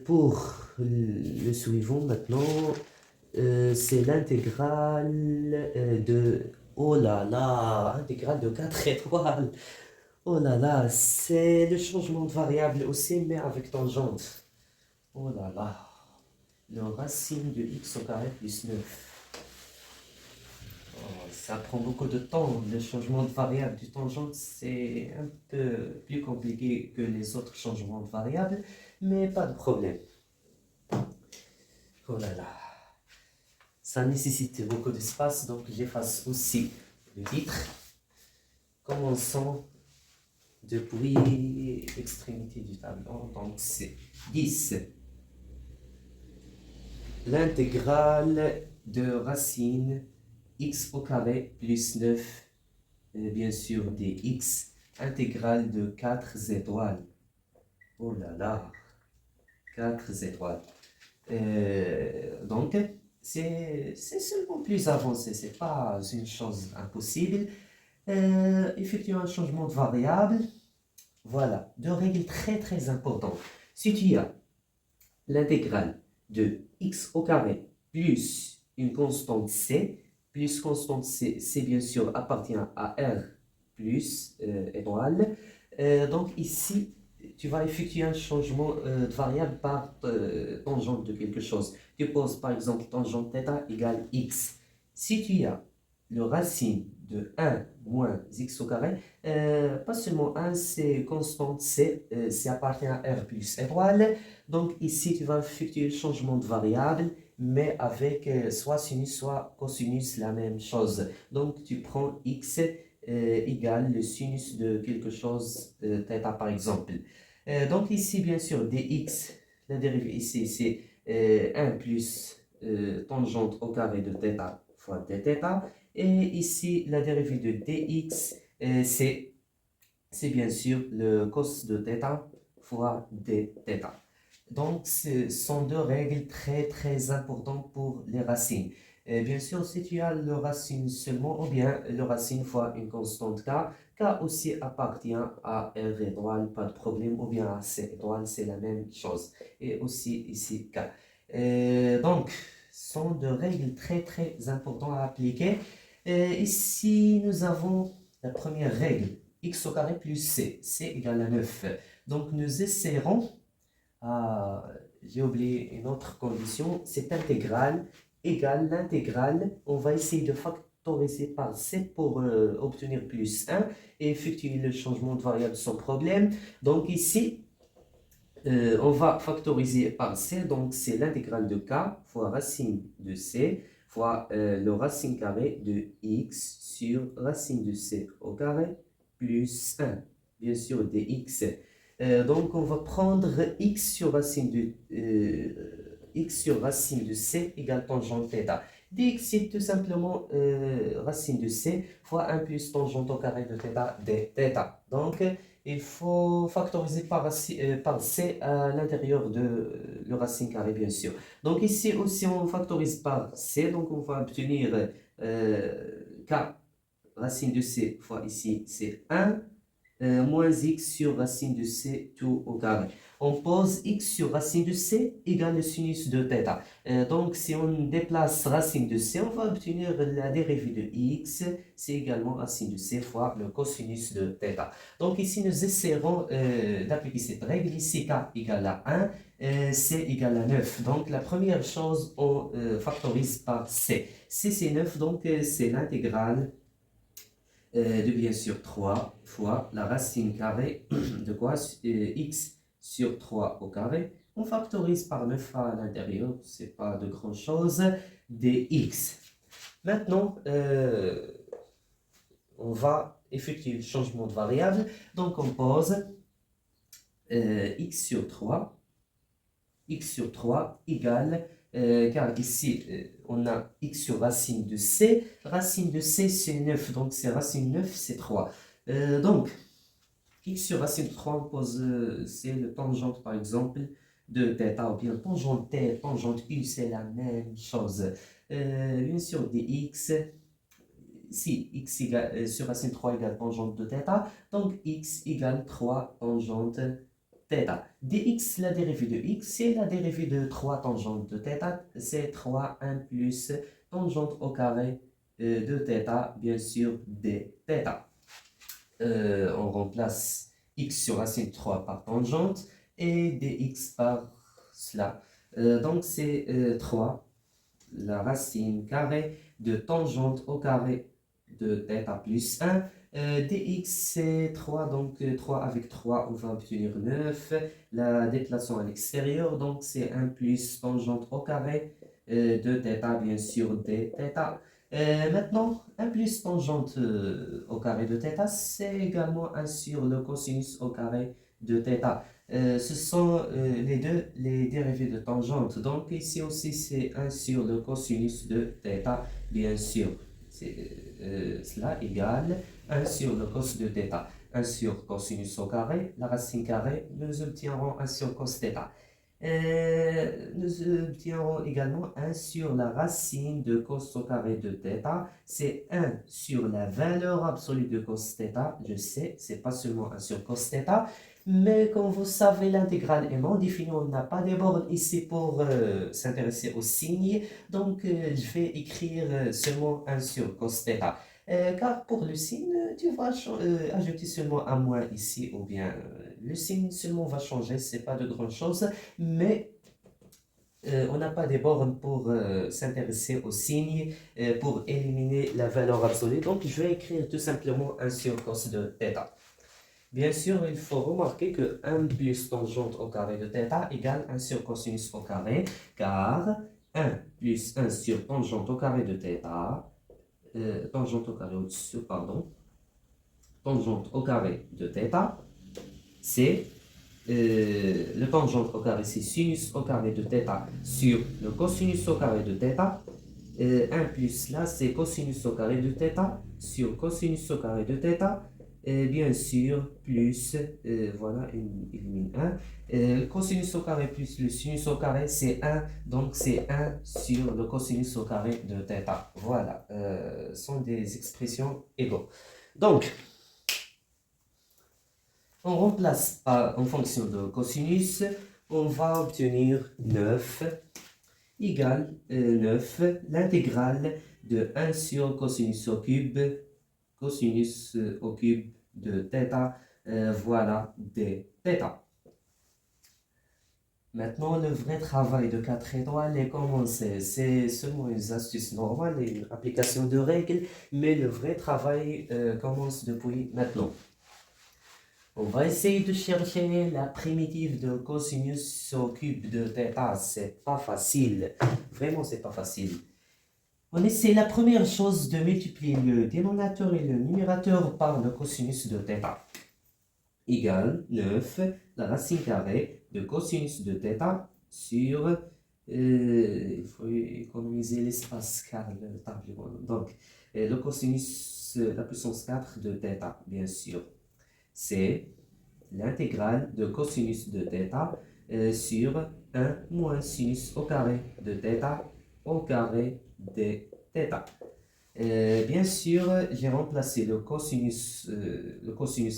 pour le suivant maintenant, c'est l'intégrale de... Oh là là, intégrale de 4 étoiles. Oh là là, c'est le changement de variable aussi, mais avec tangente. Oh là là, le racine de x au carré plus 9. Oh, ça prend beaucoup de temps. Le changement de variable du tangente, c'est un peu plus compliqué que les autres changements de variables, mais pas de problème. Oh là là. Ça nécessite beaucoup d'espace, donc j'efface aussi le titre. Commençons depuis l'extrémité du tableau. Donc c'est 10. L'intégrale de racine x au carré plus 9, bien sûr dx, intégrale de 4 étoiles. Oh là là, 4 étoiles. Donc, c'est seulement plus avancé, c'est pas une chose impossible. Effectuer un changement de variable. Voilà, deux règles très très importantes. Si tu as l'intégrale de x au carré plus une constante c, plus constante c, c'est bien sûr appartient à r plus étoile. Donc ici, tu vas effectuer un changement de variable par tangente de quelque chose. Tu poses par exemple tangente θ égale x. Si tu as le racine de 1 moins x au carré, pas seulement 1, c'est constante c, c'est appartient à r plus étoile. Donc ici, tu vas effectuer le changement de variable, mais avec soit sinus, soit cosinus, la même chose. Donc tu prends x égale le sinus de quelque chose, θ par exemple. Donc ici, bien sûr, dx, la dérivée ici, c'est 1 plus tangente au carré de θ fois dθ. Et ici, la dérivée de dx, c'est bien sûr le cos de θ fois dθ. Donc, ce sont deux règles très importantes pour les racines. Bien sûr, si tu as le racine seulement, ou bien le racine fois une constante k aussi appartient à R étoile, pas de problème, ou bien à C étoile, c'est la même chose. Et aussi ici k. Donc, ce sont deux règles très importantes à appliquer. Ici, nous avons la première règle, x au carré plus c égale à 9. Donc, nous essaierons j'ai oublié une autre condition, cette intégrale égale l'intégrale. On va essayer de factoriser par c pour obtenir plus 1 et effectuer le changement de variable sans problème. Donc ici, on va factoriser par c, donc c'est l'intégrale de k fois racine de c fois le racine carré de x sur racine de c au carré plus 1, bien sûr dx. Donc on va prendre x sur racine de c égale tangente θ. dx c'est tout simplement racine de c fois 1 plus tangente au carré de θ dθ. Donc il faut factoriser par c à l'intérieur de le racine carré bien sûr. Donc ici aussi on factorise par c, donc on va obtenir k racine de c fois ici c'est 1 moins x sur racine de c tout au carré. On pose x sur racine de c égale le sinus de θ. Donc si on déplace racine de c, on va obtenir la dérivée de x, c'est également racine de c fois le cosinus de θ. Donc ici nous essaierons d'appliquer cette règle. Ici k égale à 1, c égale à 9. Donc la première chose, on factorise par c. c c'est 9, donc c'est l'intégrale de bien sûr 3 fois la racine carrée de quoi x sur 3 au carré. On factorise par 9 à l'intérieur, c'est pas de grand chose, dx. Maintenant, on va effectuer le changement de variable. Donc on pose x sur 3 égale, car ici on a x sur racine de c. Racine de c c'est 9, donc c'est racine 9 c'est 3. Donc x sur racine de 3, on pose c'est le tangente par exemple de θ, ou bien tangente t, tangente u, c'est la même chose. Bien sûr dx, si x sur racine 3 égale tangente de θ, donc x égale 3 tangente θ. dx, la dérivée de x, c'est la dérivée de 3 tangente de θ, c'est 3, 1 plus tangente au carré de θ, bien sûr dθ. On remplace x sur racine 3 par tangente et dx par cela. Donc c'est 3, la racine carrée de tangente au carré de θ plus 1. dx c'est 3, donc 3 avec 3 on va obtenir 9. La déplacement à l'extérieur, donc c'est 1 plus tangente au carré de θ, bien sûr dθ. Maintenant, 1 plus tangente au carré de θ, c'est également 1 sur le cosinus au carré de θ. Ce sont les dérivés de tangente. Donc ici aussi, c'est 1 sur le cosinus de θ, bien sûr. Cela égale 1 sur le cos de θ. 1 sur cosinus au carré, la racine carrée, nous obtiendrons 1 sur cos θ. Nous obtiendrons également 1 sur la racine de cos au carré de θ. C'est 1 sur la valeur absolue de cos θ. Je sais, c'est pas seulement 1 sur cos θ, mais comme vous savez, l'intégrale est non définie. On n'a pas de bornes ici pour s'intéresser aux signes. Donc, je vais écrire seulement 1 sur cos θ. Car pour le signe, tu vas ajouter seulement un moins ici, ou bien le signe seulement va changer, c'est pas de grande chose, mais on n'a pas de bornes pour s'intéresser aux signes, pour éliminer la valeur absolue. Donc, je vais écrire tout simplement 1 sur cos de θ. Bien sûr, il faut remarquer que 1 plus tangente au carré de θ égale 1 sur cosinus au carré, car 1 plus 1 sur tangente au carré de θ, tangente au carré au-dessus, pardon, tangente au carré de θ, c'est le tangente au carré, c'est sinus au carré de θ sur le cosinus au carré de θ. 1 plus là, c'est cosinus au carré de θ sur cosinus au carré de θ. Bien sûr, plus, voilà, on élimine 1. Cosinus au carré plus le sinus au carré, c'est 1. Donc, c'est 1 sur le cosinus au carré de θ. Voilà, sont des expressions égaux. Donc, on remplace en fonction de cosinus, on va obtenir 9 égale 9, l'intégrale de 1 sur cosinus au cube de θ, voilà, dθ. Maintenant, le vrai travail de 4 étoiles est commencé. C'est seulement une astuce normale et une application de règles, mais le vrai travail commence depuis maintenant. On va essayer de chercher la primitive de cosinus au cube de θ. C'est pas facile. Vraiment, c'est pas facile. On essaie la première chose de multiplier le dénominateur et le numérateur par le cosinus de θ. Égale 9, la racine carrée de cosinus de θ sur... il faut économiser l'espace car le tableau. Donc, le cosinus, la puissance 4 de θ, bien sûr. C'est l'intégrale de cosinus de θ sur 1 moins sinus au carré de θ au carré de θ. Bien sûr, j'ai remplacé le cosinus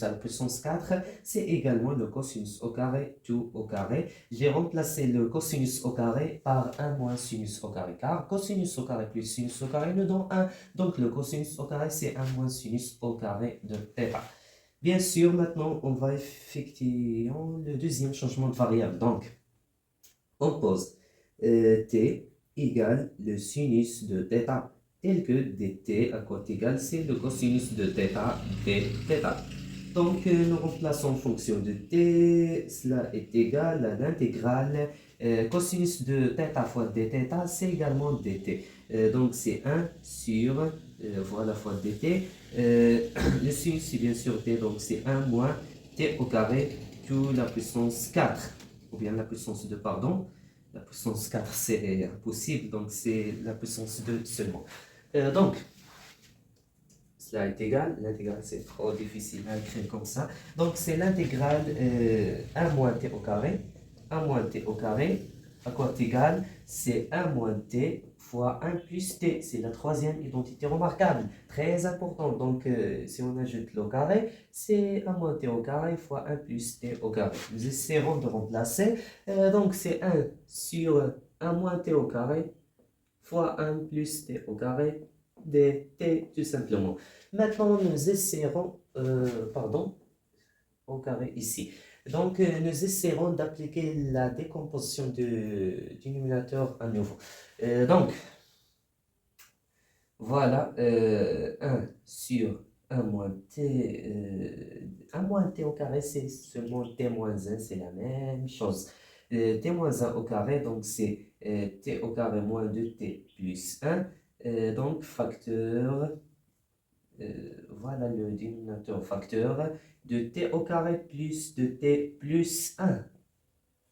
à la puissance 4, c'est également le cosinus au carré, tout au carré. J'ai remplacé le cosinus au carré par 1 moins sinus au carré, car cosinus au carré plus sinus au carré nous donne 1. Donc le cosinus au carré, c'est 1 moins sinus au carré de θ. Bien sûr, maintenant, on va effectuer le deuxième changement de variable. Donc, on pose t égale le sinus de θ, tel que dt à côté égal, c'est le cosinus de θ dθ. Donc, nous remplaçons en fonction de t, cela est égal à l'intégrale cosinus de θ fois dθ, c'est également dt. Donc, c'est 1 sur, voilà, fois dt. Le sinus, c'est bien sûr t, donc c'est 1 moins t au carré tout la puissance 4, ou bien la puissance 2, pardon. La puissance 4, c'est impossible, donc c'est la puissance 2 seulement. Donc, cela est égal, l'intégrale c'est trop difficile à écrire comme ça. Donc c'est l'intégrale 1 moins t au carré, 1 moins t au carré, à quoi est égal, c'est 1 moins t fois 1 plus t. C'est la troisième identité remarquable, très importante. Donc si on ajoute le carré, c'est 1 moins t au carré fois 1 plus t au carré. Nous essaierons de remplacer. Donc c'est 1 sur 1 moins t au carré fois 1 plus t au carré dt tout simplement. Maintenant, nous essaierons, au carré ici. Donc, nous essaierons d'appliquer la décomposition du numérateur à nouveau. Donc, voilà, 1 sur 1 moins t, 1 moins t au carré, c'est seulement t moins 1, c'est la même chose. T moins 1 au carré, donc c'est t au carré moins 2t plus 1. Donc, facteur, voilà le dénominateur facteur de t au carré plus de t plus 1.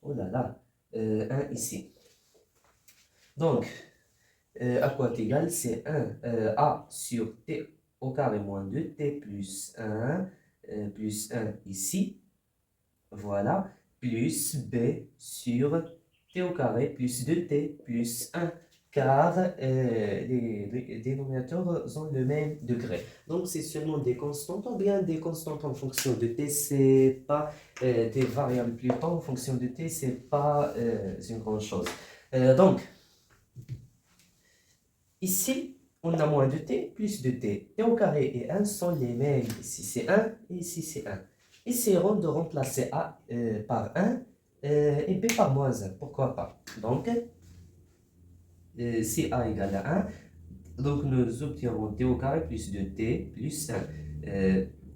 Oh là là, 1 ici. Donc, à quoi est égal, c'est 1 a sur t au carré moins 2t plus 1 ici. Voilà, plus b sur t au carré plus 2t plus 1. Car les dénominateurs ont le même degré. Donc, c'est seulement des constantes ou bien des constantes en fonction de t, c'est pas des variables plutôt en fonction de t, c'est pas une grande chose. Donc, ici, on a moins de t plus de t. T au carré et 1 sont les mêmes. Ici, c'est 1 et ici, c'est 1. Essayons de remplacer a par 1 et b par moins 1. Pourquoi pas? Donc, si a égale à 1, donc nous obtiendrons t au carré plus de t plus 1.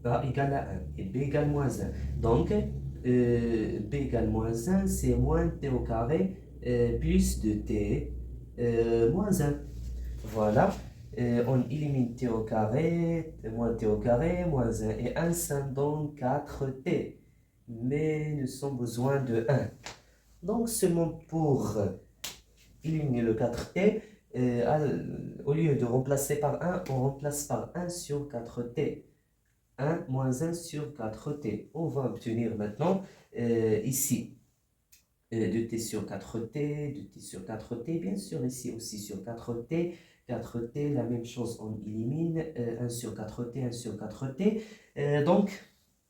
A égale à 1 et b égale moins 1. Donc, b égale moins 1, c'est moins t au carré plus de t moins 1. Voilà, on élimine t au carré, moins t au carré, moins 1 et 1, ça donne 4t. mais nous avons besoin de 1. Donc, seulement pour éliminer le 4t, au lieu de remplacer par 1, on remplace par 1 sur 4t. 1 moins 1 sur 4t. On va obtenir maintenant ici 2t sur 4t, 2t sur 4t, bien sûr ici aussi sur 4t, 4t, la même chose, on élimine 1 sur 4t, 1 sur 4t. Donc,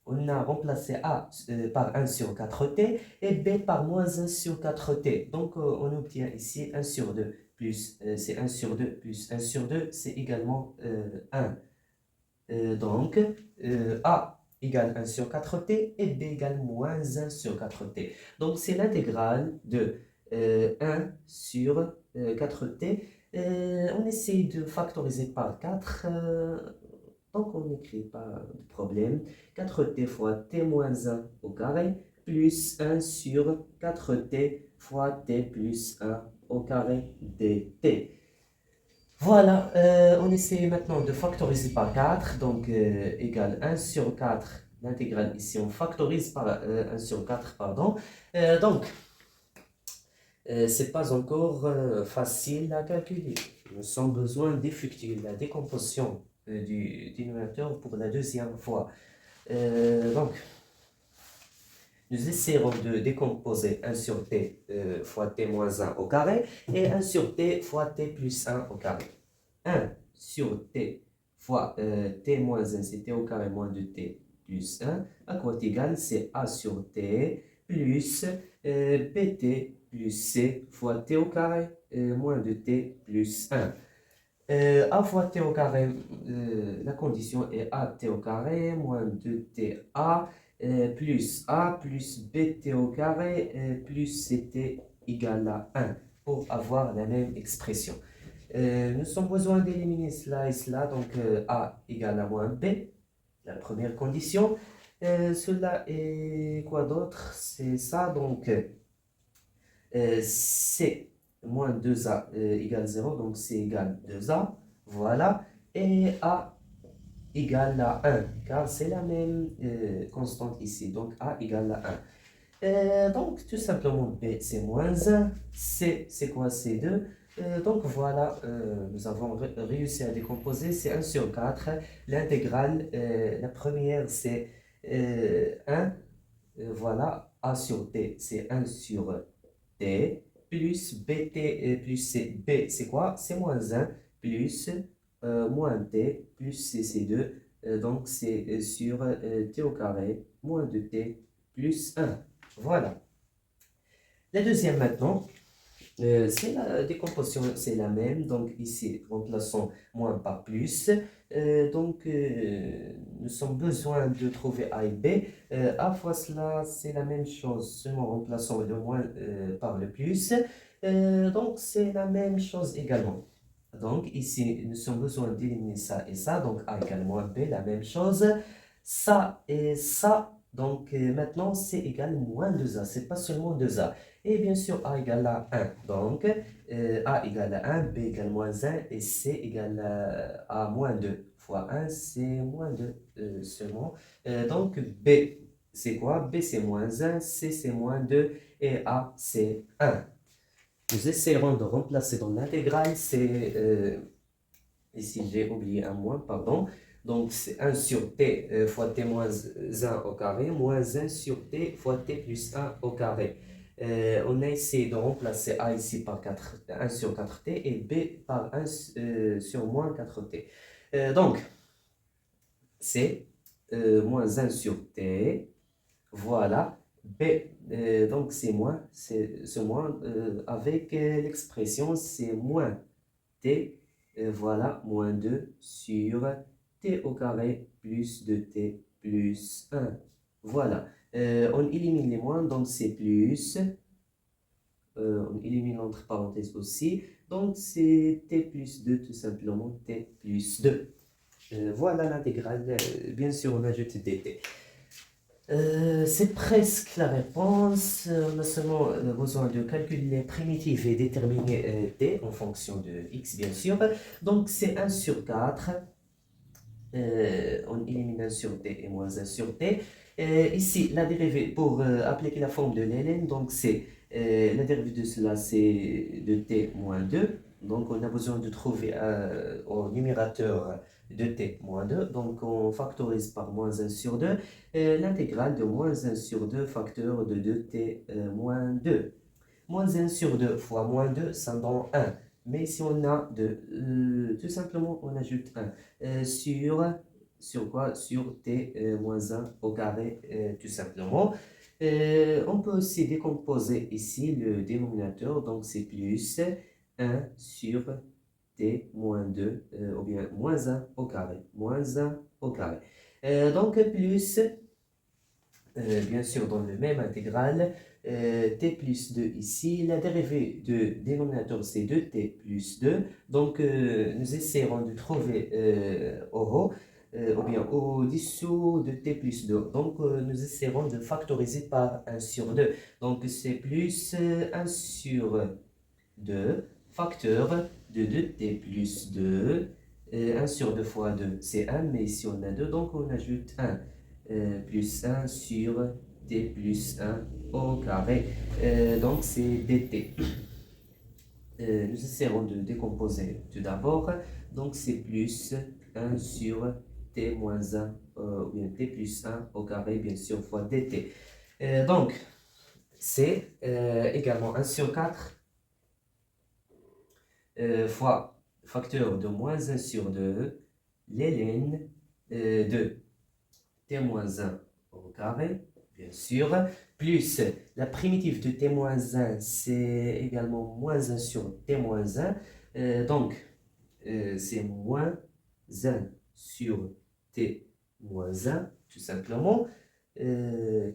on a remplacé A par 1 sur 4t et B par moins 1 sur 4t. Donc, on obtient ici 1 sur 2 plus, c'est 1 sur 2 plus 1 sur 2, c'est également 1. Donc, A égale 1 sur 4t et B égale moins 1 sur 4t. Donc, c'est l'intégrale de 1 sur 4t. On essaye de factoriser par 4. Donc, on n'écrit pas de problème. 4t fois t moins 1 au carré plus 1 sur 4t fois t plus 1 au carré dt. Voilà, on essaie maintenant de factoriser par 4, donc égale 1 sur 4, l'intégrale ici, on factorise par 1 sur 4, pardon. Donc, c'est pas encore facile à calculer. Nous avons besoin d'effectuer la décomposition du dénominateur pour la deuxième fois. Donc, nous essaierons de décomposer 1 sur t fois t moins 1 au carré et 1 sur t fois t plus 1 au carré. 1 sur t fois t moins 1, c'est t au carré moins 2t plus 1. À quoi est égal? C'est a sur t plus bt plus c fois t au carré moins 2t plus 1. A fois t au carré, la condition est a t au carré moins 2ta plus a plus bt au carré plus ct égale à 1 pour avoir la même expression. Nous avons besoin d'éliminer cela et cela, donc a égale à moins b, la première condition. Cela est quoi d'autre? C'est ça, donc c moins 2a égale 0, donc c égale 2a, voilà, et a égale à 1, car c'est la même constante ici, donc a égale à 1. Donc tout simplement b c'est moins 1, c c'est quoi? C'est 2. Donc voilà, nous avons réussi à décomposer, c'est 1 sur 4, l'intégrale, la première c'est 1, voilà, a sur t c'est 1 sur t, plus bt plus c, b c'est quoi? C'est moins 1, plus moins t, plus c c'est 2, donc c'est sur t au carré, moins 2t, plus 1. Voilà. La deuxième maintenant, c'est la décomposition, c'est la même. Donc ici, remplaçons moins par plus. Donc nous avons besoin de trouver A et B. A fois cela, c'est la même chose, seulement remplaçons le moins par le plus. Donc c'est la même chose également. Donc ici, nous avons besoin d'éliminer ça et ça. Donc A égale moins B, la même chose. Ça et ça. Donc maintenant, c'est égal moins 2A. C'est pas seulement 2A. Et bien sûr, A égale à 1. Donc, A égale à 1, B égale moins 1 et C égale à moins 2. Fois 1, c'est moins 2 seulement. Donc, B, c'est quoi? B, c'est moins 1, C, c'est moins 2 et A, c'est 1. Nous essaierons de remplacer dans l'intégrale. C'est, ici, j'ai oublié un moins, pardon. Donc, c'est 1 sur t fois t moins 1 au carré, moins 1 sur t fois t plus 1 au carré. On a essayé de remplacer a ici par 1 sur 4t et b par 1 sur moins 4t. Donc, c'est moins 1 sur t, voilà. B, donc c'est moins, ce moins avec l'expression c'est moins t, voilà, moins 2 sur t au carré plus 2t plus 1. Voilà. On élimine les moins, donc c'est plus. On élimine entre parenthèses aussi. Donc c'est t plus 2, tout simplement, t plus 2. Voilà l'intégrale. Bien sûr, on ajoute dt. C'est presque la réponse. On a seulement besoin de calculer les primitives et déterminer t en fonction de x, bien sûr. Donc c'est 1 sur 4 on élimine 1 sur t et moins 1 sur t. Ici, la dérivée, pour appliquer la forme de ln, donc c'est la dérivée de cela, c'est de t moins 2. Donc, on a besoin de trouver au numérateur de t moins 2. Donc, on factorise par moins 1 sur 2. L'intégrale de moins 1 sur 2 facteur de 2t moins 2. Moins 1 sur 2 fois moins 2, ça donne 1. Mais si on a tout simplement, on ajoute 1 sur quoi? Sur t moins 1 au carré, tout simplement. On peut aussi décomposer ici le dénominateur, donc c'est plus 1 sur t moins 2, ou bien moins 1 au carré, moins 1 au carré. Donc plus, bien sûr, dans le même intégral, t plus 2 ici. La dérivée de dénominateur, c'est 2t plus 2. Donc, nous essaierons de trouver au haut, ou bien au-dessous de t plus 2. Donc, nous essaierons de factoriser par 1 sur 2. Donc, c'est plus 1 sur 2, facteur de 2t plus 2. 1 sur 2 fois 2, c'est 1, mais ici on a 2, donc on ajoute 1. Plus 1 sur t plus 1 au carré. Donc c'est dt. Nous essaierons de décomposer tout d'abord. Donc c'est plus 1 sur t moins 1, ou bien t plus 1 au carré, bien sûr, fois dt. Donc c'est également 1 sur 4 fois facteur de moins 1 sur 2, ln de t moins 1 au carré, bien sûr, plus la primitive de t moins 1, c'est également moins 1 sur t moins 1. Donc, c'est moins 1 sur t moins 1, tout simplement.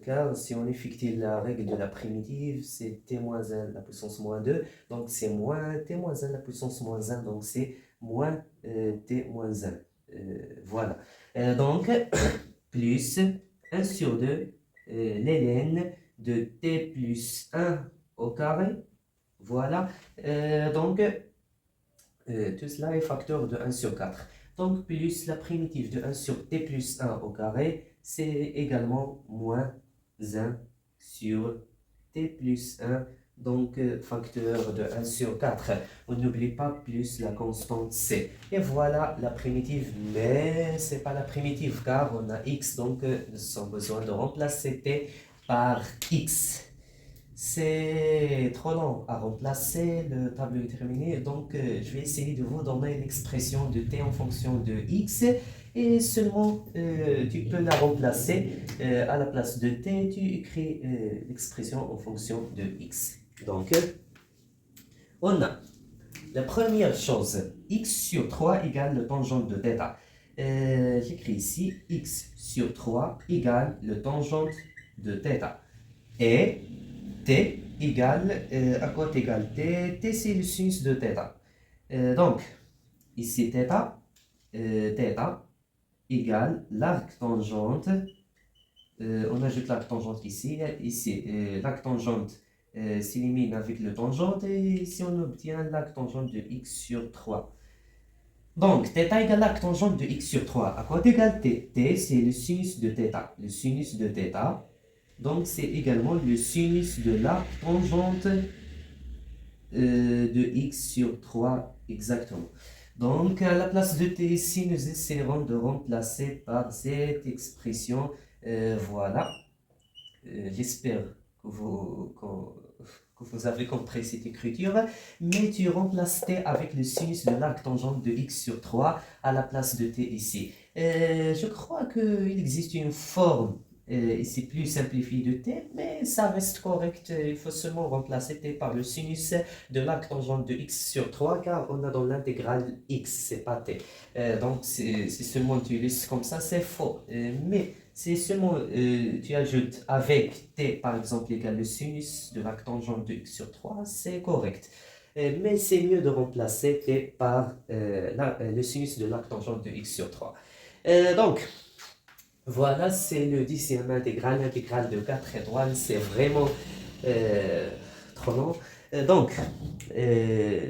Car si on effectue la règle de la primitive, c'est t moins 1 la puissance moins 2, donc c'est moins t moins 1 la puissance moins 1, donc c'est moins t moins 1. Voilà. Donc, plus 1 sur 2, ln de t plus 1 au carré. Voilà. Donc, tout cela est facteur de 1 sur 4. Donc, plus la primitive de 1 sur t plus 1 au carré, c'est également moins 1 sur t plus 1. Donc, facteur de 1 sur 4. On n'oublie pas plus la constante c. Et voilà la primitive, mais ce n'est pas la primitive car on a x, donc nous avons besoin de remplacer t par x. C'est trop long à remplacer, le tableau est terminé, donc je vais essayer de vous donner l'expression de t en fonction de x et seulement tu peux la remplacer à la place de t, tu écris l'expression en fonction de x. Donc, on a la première chose, x sur 3 égale le tangente de θ. J'écris ici x sur 3 égale le tangente de θ. Et t égale, à quoi t égale t? T c'est le sinus de θ. Donc, ici θ égale l'arc tangente, on ajoute l'arc tangente ici, l'arc tangente s'élimine avec le tangente et ici on obtient l'arc tangente de x sur 3. Donc, θ égale l'arc tangente de x sur 3. À quoi égale t? T c'est le sinus de θ. Le sinus de θ, donc c'est également le sinus de l'arc tangente de x sur 3 exactement. Donc, à la place de t ici, nous essaierons de remplacer par cette expression. Voilà. J'espère que vous avez compris cette écriture. Mais tu remplaces t avec le sinus de l'arc tangente de x sur 3 à la place de t ici. Je crois qu'il existe une forme ici plus simplifiée de t, mais ça reste correct. Il faut seulement remplacer t par le sinus de l'arc tangente de x sur 3, car on a dans l'intégrale x, c'est pas t. Donc, c'est seulement tu laisses comme ça, c'est faux. Mais c'est seulement tu ajoutes avec t, par exemple, égale le sinus de l'arc tangente de x sur 3, c'est correct. Mais c'est mieux de remplacer t par le sinus de l'arc tangente de x sur 3. Donc, voilà, c'est le 10e intégral, l'intégrale de 4 étoiles, c'est vraiment trop long.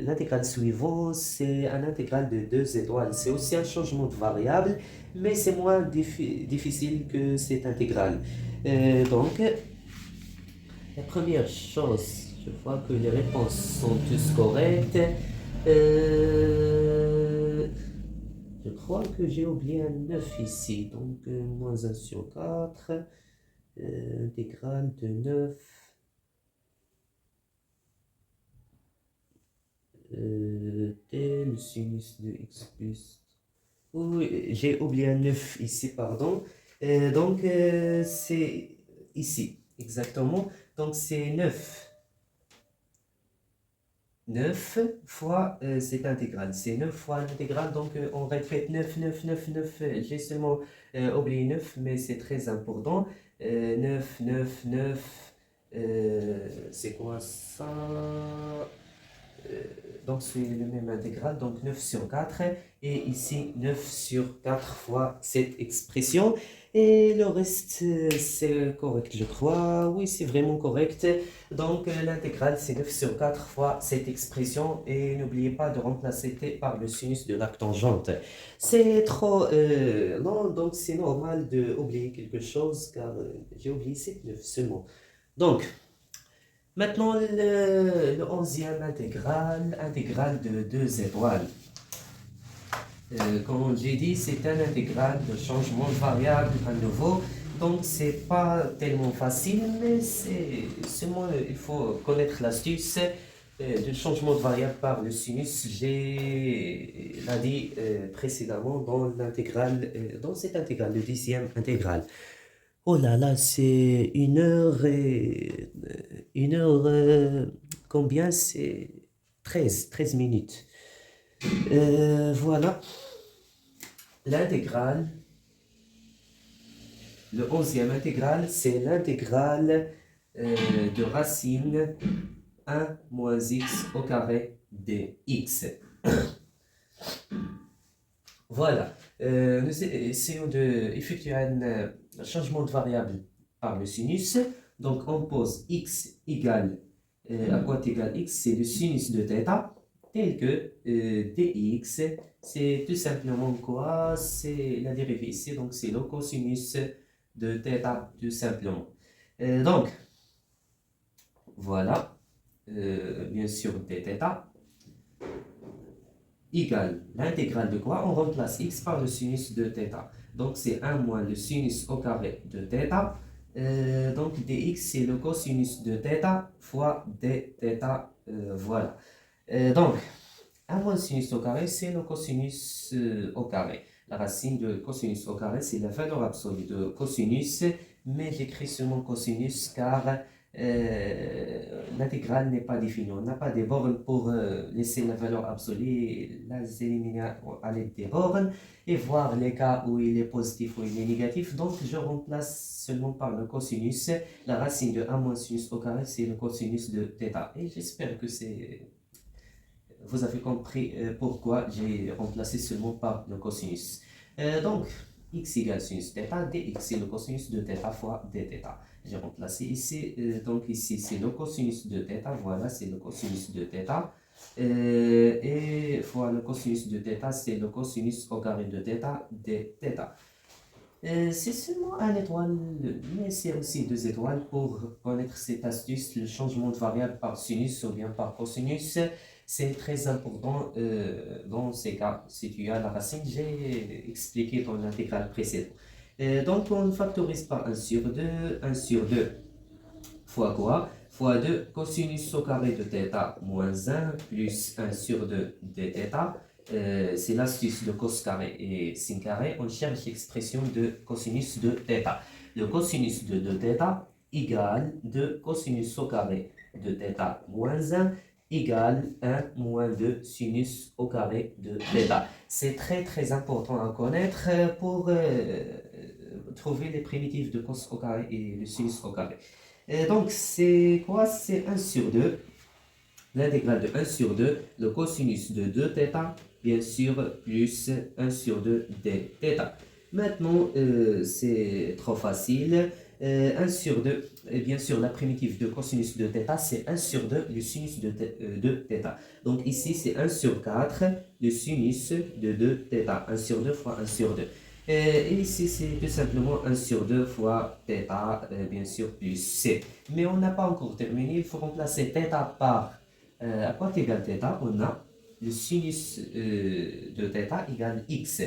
L'intégrale suivant, c'est un intégral de 2 étoiles. C'est aussi un changement de variable, mais c'est moins difficile que cette intégrale. Donc, la première chose, je vois que les réponses sont toutes correctes. Euh, je crois que j'ai oublié un 9 ici, donc moins 1 sur 4, intégrale de 9. T, le sinus de x plus. Oui, j'ai oublié un 9 ici, pardon. C'est ici, exactement. Donc, c'est 9 fois cette intégrale. C'est 9 fois l'intégrale, donc on répète 9, 9, 9, 9. J'ai seulement oublié 9, mais c'est très important. 9, 9, 9. C'est quoi ça? Euh, donc c'est le même intégral, donc 9 sur 4, et ici 9 sur 4 fois cette expression, et le reste c'est correct je crois, oui c'est vraiment correct, donc l'intégrale c'est 9 sur 4 fois cette expression, et n'oubliez pas de remplacer t par le sinus de l'arc tangente. C'est trop long, donc c'est normal d'oublier quelque chose, car j'ai oublié cette 9 seulement. Donc, maintenant, le 11e intégral de 2 étoiles. Comme j'ai dit, c'est un intégral de changement de variable à nouveau. Donc, c'est pas tellement facile, mais c'est seulement, il faut connaître l'astuce du changement de variable par le sinus. J'ai l'ai dit précédemment dans l'intégrale, dans cette intégrale, le 10e intégral. Oh là là, c'est 1 heure, combien? C'est 13 minutes. Voilà, l'intégrale, le 11e intégral, c'est l'intégrale de racine 1 moins x au carré de x. Voilà, nous essayons d'effectuer un changement de variable par le sinus. Donc on pose x égale, à quoi égale x? C'est le sinus de θ, tel que dx, c'est tout simplement quoi? C'est la dérivée ici, donc c'est le cosinus de θ tout simplement. Donc, voilà, bien sûr dθ égale l'intégrale de quoi? On remplace x par le sinus de θ. Donc c'est 1 moins le sinus au carré de θ. Donc dx c'est le cosinus de θ fois dθ. Voilà. Donc 1 moins le sinus au carré, c'est le cosinus au carré. La racine de cosinus au carré, c'est la valeur absolue de cosinus, mais j'écris seulement cosinus car l'intégrale n'est pas définie. On n'a pas des bornes pour laisser la valeur absolue et les éliminer à l'aide des bornes et voir les cas où il est positif ou il est négatif. Donc, je remplace seulement par le cosinus. La racine de 1 moins sinus au carré, c'est le cosinus de θ. Et j'espère que vous avez compris pourquoi j'ai remplacé seulement par le cosinus. Donc, x égale sinus θ, dx c'est le cosinus de θ fois dθ. J'ai remplacé ici, donc ici c'est le cosinus de θ, voilà c'est le cosinus de θ, et fois le cosinus de θ, c'est le cosinus au carré de θ dθ. C'est seulement un étoile, mais c'est aussi 2 étoiles pour connaître cette astuce, le changement de variable par sinus ou bien par cosinus. C'est très important dans ces cas. Si tu as la racine, j'ai expliqué dans l'intégrale précédente. Donc on factorise par 1 sur 2, 1 sur 2 fois quoi? Fois 2 cosinus au carré de θ moins 1 plus 1 sur 2 dθ. C'est l'astuce de cos carré et sin carré. On cherche l'expression de cosinus de θ. Le cosinus de θ égale 2 cosinus au carré de θ moins 1 égale 1 moins 2 sinus au carré de θ. C'est très important à connaître pour trouver les primitives de cos au carré et le sinus au carré. Donc, c'est quoi? C'est 1 sur 2. L'intégrale de 1 sur 2, le cosinus de 2θ, bien sûr, plus 1 sur 2 dθ. Maintenant, c'est trop facile. 1 sur 2, et bien sûr, la primitive de cosinus de θ, c'est 1 sur 2 le sinus de θ. Donc ici, c'est 1 sur 4 le sinus de 2θ. 1 sur 2 fois 1 sur 2. Et ici, c'est tout simplement 1 sur 2 fois θ, bien sûr, plus c. Mais on n'a pas encore terminé. Il faut remplacer θ par, à quoi égale θ? On a le sinus de θ égale x.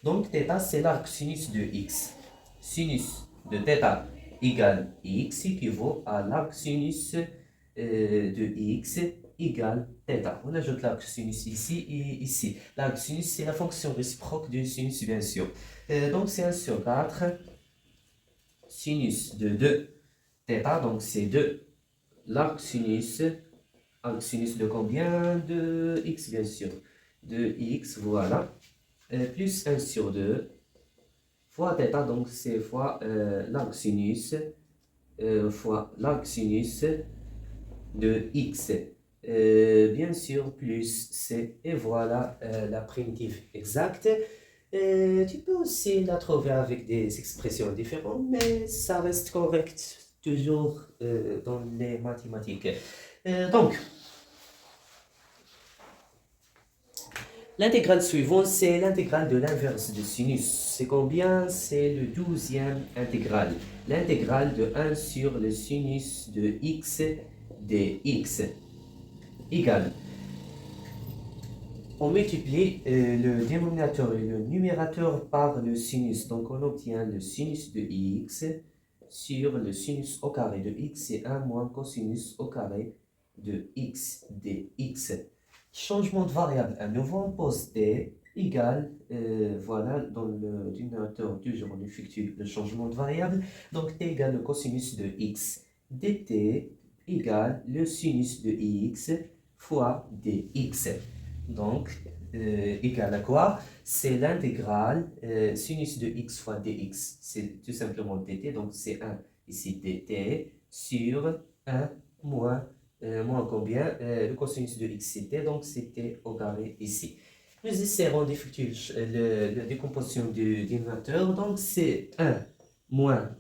Donc, θ, c'est l'arc sinus de x. Sinus de θ égale x équivaut à l'arc sinus de x égale θ. On ajoute l'arc sinus ici et ici. L'arc sinus, c'est la fonction réciproque du sinus, bien sûr. Donc, c'est 1 sur 4 sinus de 2θ. Donc, c'est 2 l'arc sinus de combien? De x, bien sûr. De x, voilà. Plus 1 sur 2 fois θ, donc c'est fois l'arc sinus fois l'arc sinus de x. Bien sûr, plus c. Et voilà la primitive exacte. Tu peux aussi la trouver avec des expressions différentes, mais ça reste correct, toujours dans les mathématiques. Donc, l'intégrale suivante, c'est l'intégrale de l'inverse de sinus. C'est combien? C'est le 12e intégrale. L'intégrale de 1 sur le sinus de x dx égale. On multiplie le dénominateur et le numérateur par le sinus. Donc, on obtient le sinus de x sur le sinus au carré de x, c'est 1 moins cosinus au carré de x dx. Changement de variable à nouveau, on pose t égale, voilà, dans le dénominateur, toujours on effectue le changement de variable. Donc, t égale le cosinus de x dt égale le sinus de x fois dx. Donc, égale à quoi? C'est l'intégrale sinus de x fois dx. C'est tout simplement dt, donc c'est 1 ici dt sur 1 moins combien? Le cosinus de x c'était, donc c'était au carré ici. Nous essaierons d'effectuer la décomposition du dénominateur. Donc c'est 1 moins,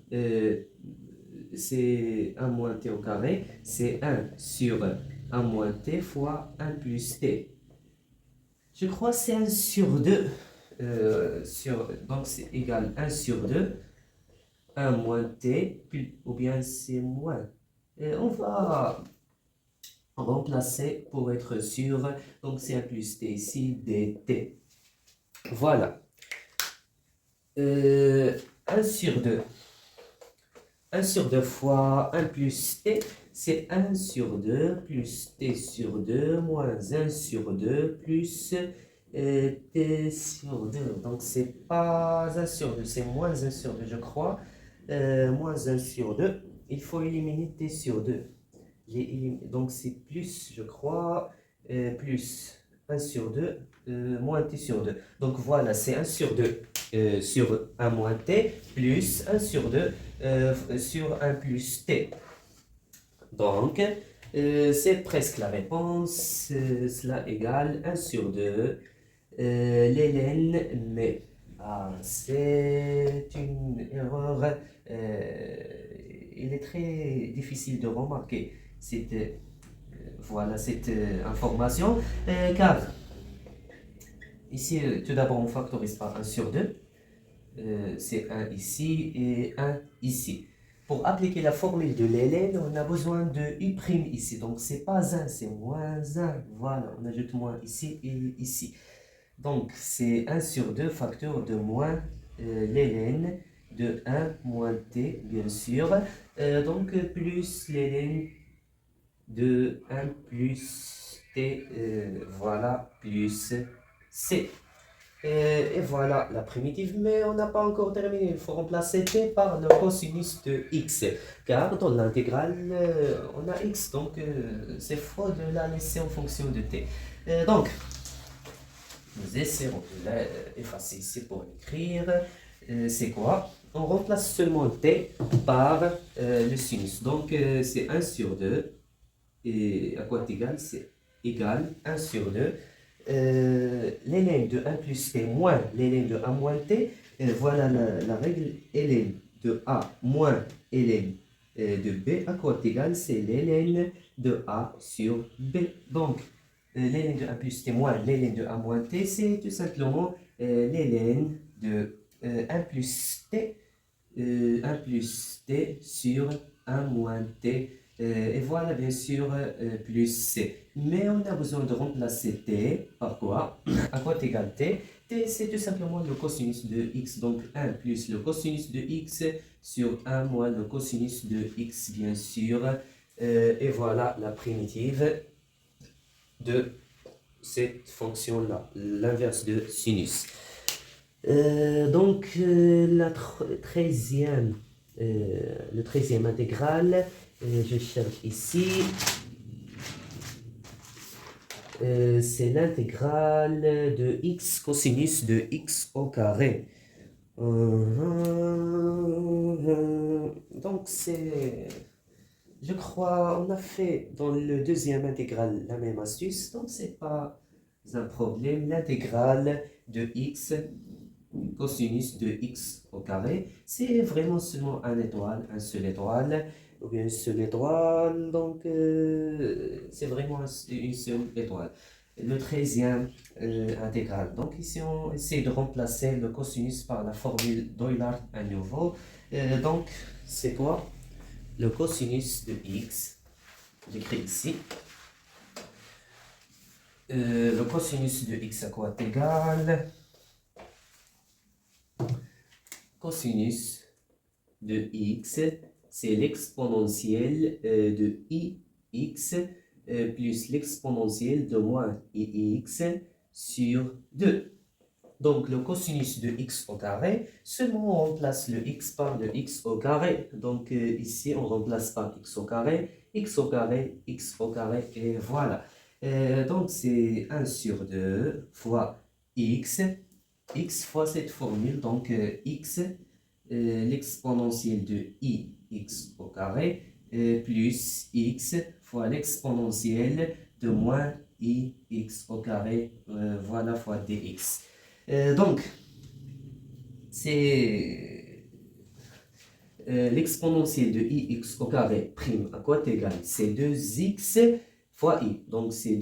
c'est 1 moins t au carré, c'est 1 sur 1 moins t fois 1 plus t. Je crois que c'est 1 sur 2. Donc c'est égal 1 sur 2. 1 moins t, ou bien c'est moins. On va remplacer pour être sûr. Donc c'est 1 plus t ici, dt. Voilà. 1 sur 2. 1 sur 2 fois 1 plus t, c'est 1 sur 2 plus t sur 2 moins 1 sur 2 plus t sur 2. Donc, c'est pas 1 sur 2, c'est moins 1 sur 2, je crois. Moins 1 sur 2. Il faut éliminer t sur 2. Donc, c'est plus, je crois, plus 1 sur 2, moins t sur 2. Donc, voilà, c'est 1 sur 2 sur 1 moins t plus 1 sur 2 sur 1 plus t. Donc, c'est presque la réponse. Cela égale 1 sur 2. L'hélène, mais c'est une erreur. Il est très difficile de remarquer voilà, cette information, car ici, tout d'abord, on factorise par 1 sur 2. C'est 1 ici et 1 ici. Pour appliquer la formule de l'hélène, on a besoin de u' ici. Donc, c'est pas 1, c'est moins 1. Voilà, on ajoute moins ici et ici. Donc, c'est 1 sur 2 facteur de moins l'hélène de 1 moins t, bien sûr. Donc, plus l'hélène de 1 plus t, voilà, plus c. Et voilà la primitive, mais on n'a pas encore terminé. Il faut remplacer t par le cosinus de x, car dans l'intégrale, on a x, donc c'est faux de la laisser en fonction de t. Donc, nous essaierons de l'effacer ici pour écrire. C'est quoi? On remplace seulement t par le sinus. Donc, c'est 1 sur 2. Et à quoi c'est égal? C'est égal 1 sur 2. L'hélène de 1 plus t moins l'hélène de 1 moins t. Voilà la règle hélène de A moins ln de B à quoi est égal, c'est ln de A sur B. Donc, ln de A plus T moins ln de A moins T, c'est tout simplement ln de 1 plus T 1 plus T sur 1 moins T. Et voilà, bien sûr, plus C. Mais on a besoin de remplacer T par quoi? À quoi est égal T? T, c'est tout simplement le cosinus de x. Donc 1 plus le cosinus de x sur 1 moins le cosinus de x, bien sûr. Et voilà la primitive de cette fonction-là, l'inverse de sinus. Le 13e intégral, je cherche ici, c'est l'intégrale de x cosinus de x au carré. Donc je crois, on a fait dans le deuxième intégral la même astuce, donc c'est pas un problème. L'intégrale de x cosinus de x au carré, c'est vraiment seulement un seul étoile, ou bien une seule étoile, donc c'est vraiment une seule étoile. Le 13e intégral. Donc ici, on essaie de remplacer le cosinus par la formule d'Euler à nouveau. Donc, c'est quoi? Le cosinus de x, j'écris ici. Le cosinus de x à quoi est égal? Cosinus de x, c'est l'exponentielle de ix plus l'exponentielle de moins ix sur 2. Donc, le cosinus de x au carré, seulement on remplace le x par le x au carré. Donc, ici, on remplace par x au carré, x au carré, x au carré, et voilà. Donc, c'est 1 sur 2 fois x fois cette formule, donc x, l'exponentielle de ix au carré, plus x fois l'exponentielle de moins ix au carré, voilà, fois dx. Donc, c'est l'exponentielle de ix au carré prime à quoi est égal? C'est 2x fois i. Donc, c'est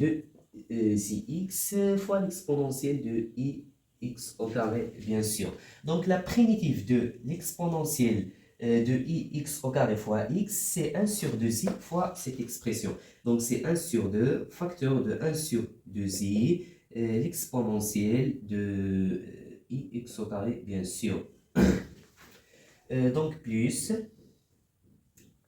2ix fois l'exponentielle de ix au carré, bien sûr. Donc, la primitive de l'exponentielle de ix au carré fois x, c'est 1 sur 2i fois cette expression. Donc, c'est 1 sur 2, facteur de 1 sur 2i, l'exponentielle de ix au carré, bien sûr. Donc, plus,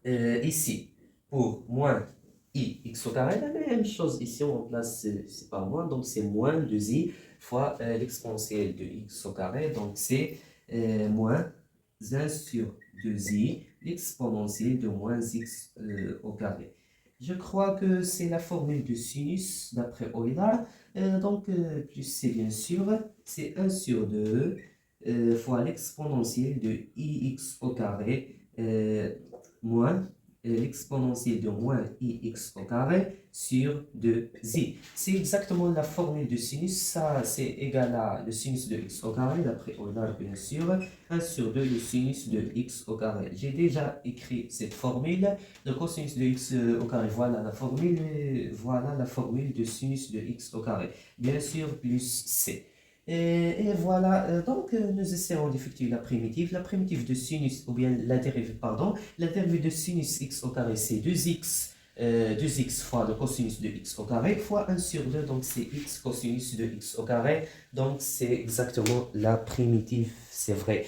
ici, pour moins ix au carré, la même chose. Ici, on remplace, c'est par moins, donc c'est moins 2i fois l'exponentielle de x au carré. Donc, c'est moins 1 sur 2i, l'exponentielle de moins x au carré. Je crois que c'est la formule de sinus d'après Euler. Donc, plus c'est bien sûr, c'est 1 sur 2 fois l'exponentielle de ix au carré moins l'exponentielle de moins ix au carré sur 2i. C'est exactement la formule de sinus. Ça, c'est égal à le sinus de x au carré, d'après Euler, bien sûr. 1 sur 2 le sinus de x au carré. J'ai déjà écrit cette formule. Le cosinus de x au carré, voilà la formule. Voilà la formule de sinus de x au carré. Bien sûr, plus c. Et voilà, donc nous essayons d'effectuer la primitive. La primitive de sinus, ou bien la dérivée, pardon, la dérivée de sinus x au carré, c'est 2x fois le cosinus de x au carré fois 1 sur 2, donc c'est x cosinus de x au carré. Donc c'est exactement la primitive, c'est vrai.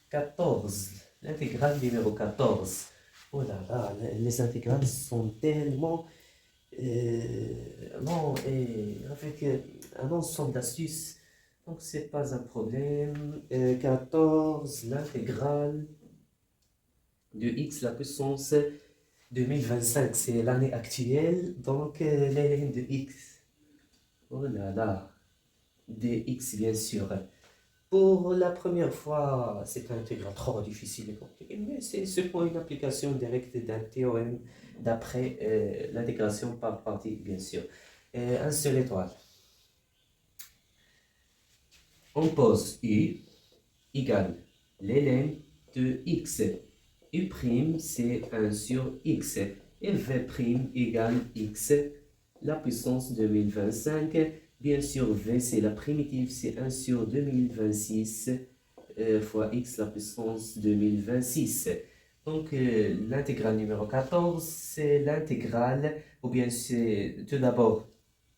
14, l'intégrale numéro 14. Oh là là, les intégrales sont tellement bon, et avec un ensemble d'astuces, donc c'est pas un problème. 14, l'intégrale de x la puissance 2025, c'est l'année actuelle, donc l'élève de x, oh là là, dx bien sûr. Pour la première fois, c'est un intégral trop difficile et compliqué, mais c'est seulement une application directe d'un théorème d'après l'intégration par partie, bien sûr. Un seul étoile. On pose U égale ln de x. U', c'est 1 sur x. Et V' égale x, la puissance 2025. Bien sûr, V, c'est la primitive, c'est 1 sur 2026 fois x, la puissance 2026. Donc, l'intégrale numéro 14, c'est l'intégrale, ou bien c'est tout d'abord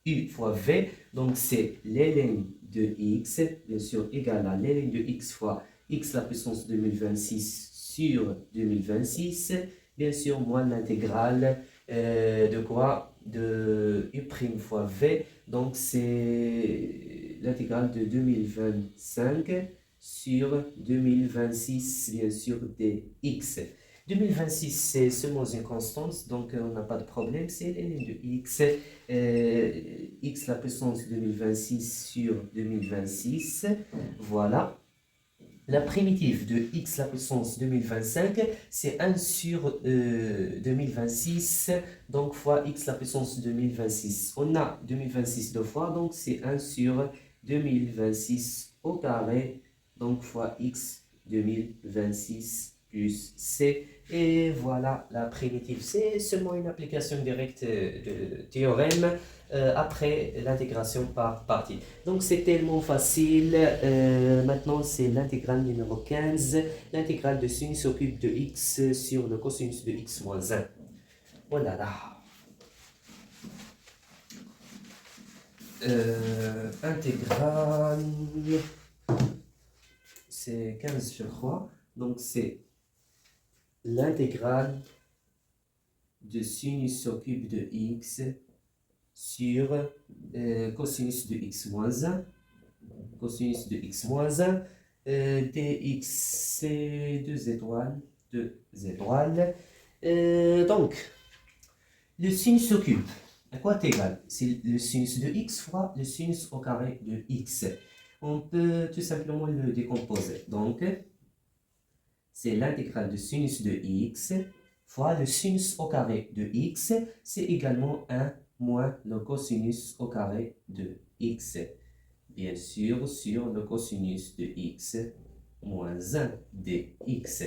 u fois v, donc c'est ln de x, bien sûr, égale à ln de x fois x, la puissance 2026 sur 2026, bien sûr, moins l'intégrale de quoi? De u' fois v, donc c'est l'intégrale de 2025 sur 2026, bien sûr, dx. 2026, c'est seulement une constante, donc on n'a pas de problème, c'est ln de x, x la puissance 2026 sur 2026, voilà. La primitive de x la puissance 2025, c'est 1 sur 2026, donc fois x la puissance 2026. On a 2026 deux fois, donc c'est 1 sur 2026 au carré, donc fois x 2026 plus c. Et voilà la primitive. C'est seulement une application directe de théorème après l'intégration par partie. Donc c'est tellement facile. Maintenant c'est l'intégrale numéro 15, l'intégrale de sinus au cube de x sur le cosinus de x moins 1. Voilà là. Intégrale, c'est 15 je crois. Donc c'est l'intégrale de sinus au cube de x sur cosinus de x moins 1. Cosinus de x moins 1. Dx, c'est 2 étoiles. 2 étoiles. Donc, le sinus au cube, à quoi est égal? C'est le sinus de x fois le sinus au carré de x. On peut tout simplement le décomposer. Donc, c'est l'intégrale de sinus de x fois le sinus au carré de x. C'est également 1 moins le cosinus au carré de x. Bien sûr, sur le cosinus de x moins 1 dx.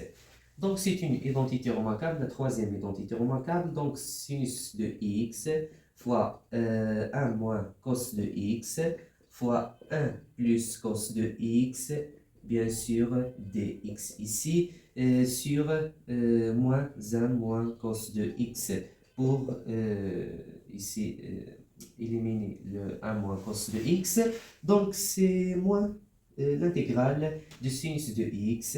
Donc, c'est une identité remarquable, la troisième identité remarquable. Donc, sinus de x fois 1 moins cos de x fois 1 plus cos de x, bien sûr, dx ici, sur moins 1 moins cos de x pour ici éliminer le 1 moins cos de x. Donc, c'est moins l'intégrale de sinus de x.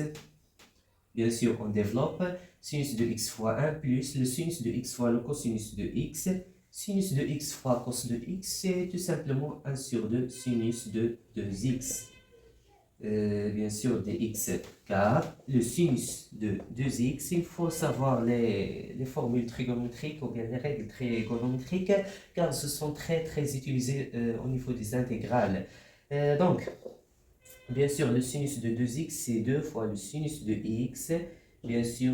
Bien sûr, on développe sinus de x fois 1 plus le sinus de x fois le cosinus de x. Sinus de x fois cos de x, c'est tout simplement 1 sur 2 sinus de 2x. Bien sûr, dx, car le sinus de 2x, il faut savoir les formules trigonométriques ou bien les règles trigonométriques, car ce sont très utilisées au niveau des intégrales. Donc, bien sûr, le sinus de 2x, c'est 2 fois le sinus de x, bien sûr,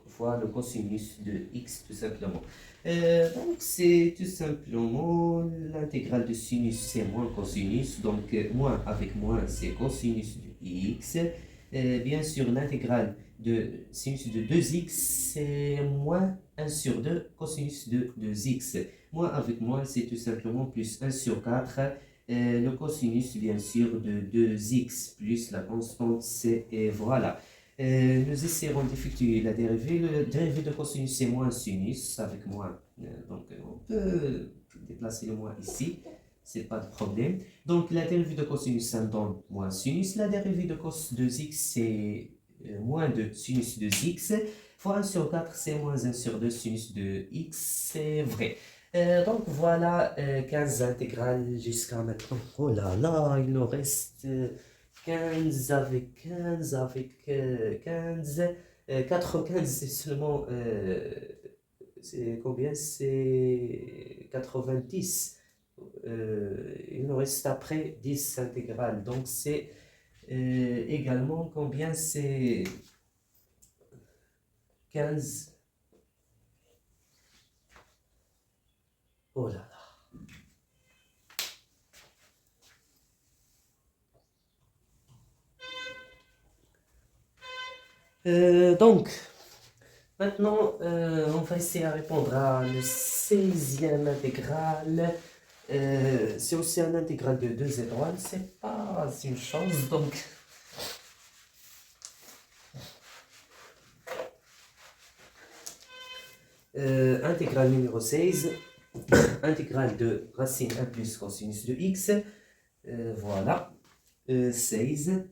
fois le cosinus de x, tout simplement. Donc, c'est tout simplement l'intégrale de sinus, c'est moins cosinus. Donc, moins avec moins, c'est cosinus de x. Bien sûr, l'intégrale de sinus de 2x, c'est moins 1 sur 2 cosinus de 2x. Moins avec moins, c'est tout simplement plus 1 sur 4. Le cosinus, bien sûr, de 2x plus la constante c, et voilà. Nous essaierons d'effectuer la dérivée. Le dérivé de cosinus, c'est moins sinus, avec moins. Donc, on peut déplacer le moins ici, c'est pas de problème. Donc, la dérivée de cosinus, ça donne moins sinus. La dérivée de cos de x, c'est moins de sinus de x. Fois 1 sur 4, c'est moins 1 sur 2 sinus de x, c'est vrai. Donc voilà, 15 intégrales jusqu'à maintenant. Oh là là, il nous reste 15 avec 15 avec 15. 95, c'est seulement. C'est combien? C'est 90. Il nous reste après 10 intégrales. Donc c'est également combien? C'est 15. Oh là là. Donc, maintenant, on va essayer à répondre à le 16e intégral. C'est aussi un intégral de 2 étoiles, c'est pas une chose, donc intégral numéro 16, intégrale de racine 1 plus cosinus de x, voilà, 16,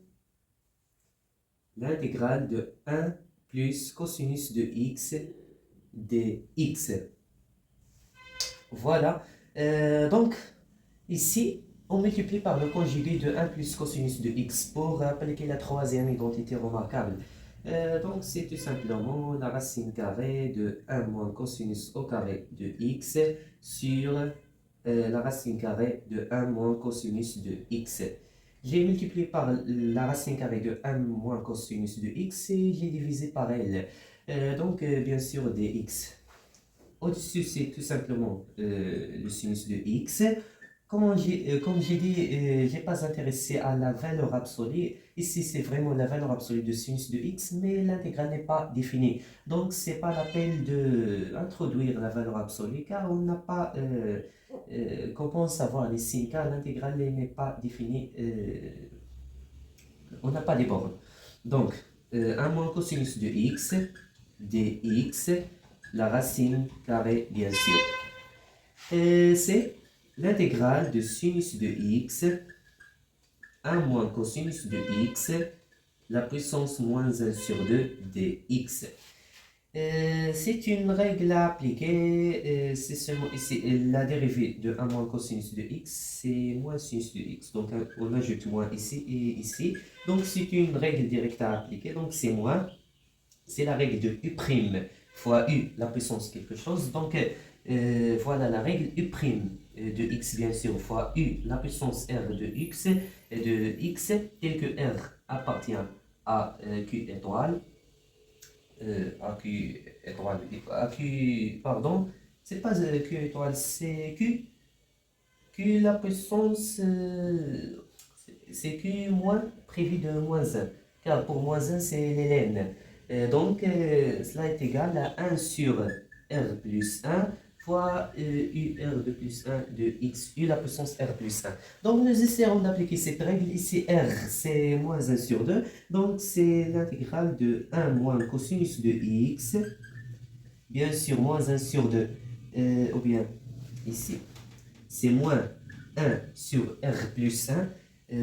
l'intégrale de 1 plus cosinus de x dx. Voilà, donc ici, on multiplie par le conjugué de 1 plus cosinus de x pour appliquer la troisième identité remarquable. Donc, c'est tout simplement la racine carrée de 1 moins cosinus au carré de x sur la racine carrée de 1 moins cosinus de x. J'ai multiplié par la racine carrée de 1 moins cosinus de x et j'ai divisé par elle. Donc, bien sûr, dx. Au-dessus, c'est tout simplement le sinus de x. Comme j'ai dit, je n'ai pas intéressé à la valeur absolue. Ici, c'est vraiment la valeur absolue de sinus de x, mais l'intégrale n'est pas définie. Donc, ce n'est pas la peine d'introduire la valeur absolue, car on n'a pas, qu'on pense savoir les signes, car l'intégrale n'est pas définie. On n'a pas les bornes. Donc, 1 moins cosinus de x, dx, la racine carrée, bien sûr. C'est l'intégrale de sinus de x, 1 moins cosinus de x, la puissance moins 1 sur 2 dx. C'est une règle à appliquer, c'est seulement ici la dérivée de 1 moins cosinus de x, c'est moins sinus de x, donc on ajoute moins ici et ici. Donc c'est une règle directe à appliquer, donc c'est moins, c'est la règle de u' fois u, la puissance quelque chose, donc voilà la règle u' de x bien sûr fois u, la puissance r de x, tel que r appartient à q étoile, pardon, c'est pas q étoile, c'est q la puissance, c'est q moins prévu de moins 1, car pour moins 1 c'est ln. Donc cela est égal à 1 sur r plus 1 fois ur de plus 1 de x, u la puissance r plus 1. Donc nous essaierons d'appliquer cette règle. Ici r c'est moins 1 sur 2, donc c'est l'intégrale de 1 moins cosinus de x, bien sûr moins 1 sur 2, ou bien ici c'est moins 1 sur r plus 1,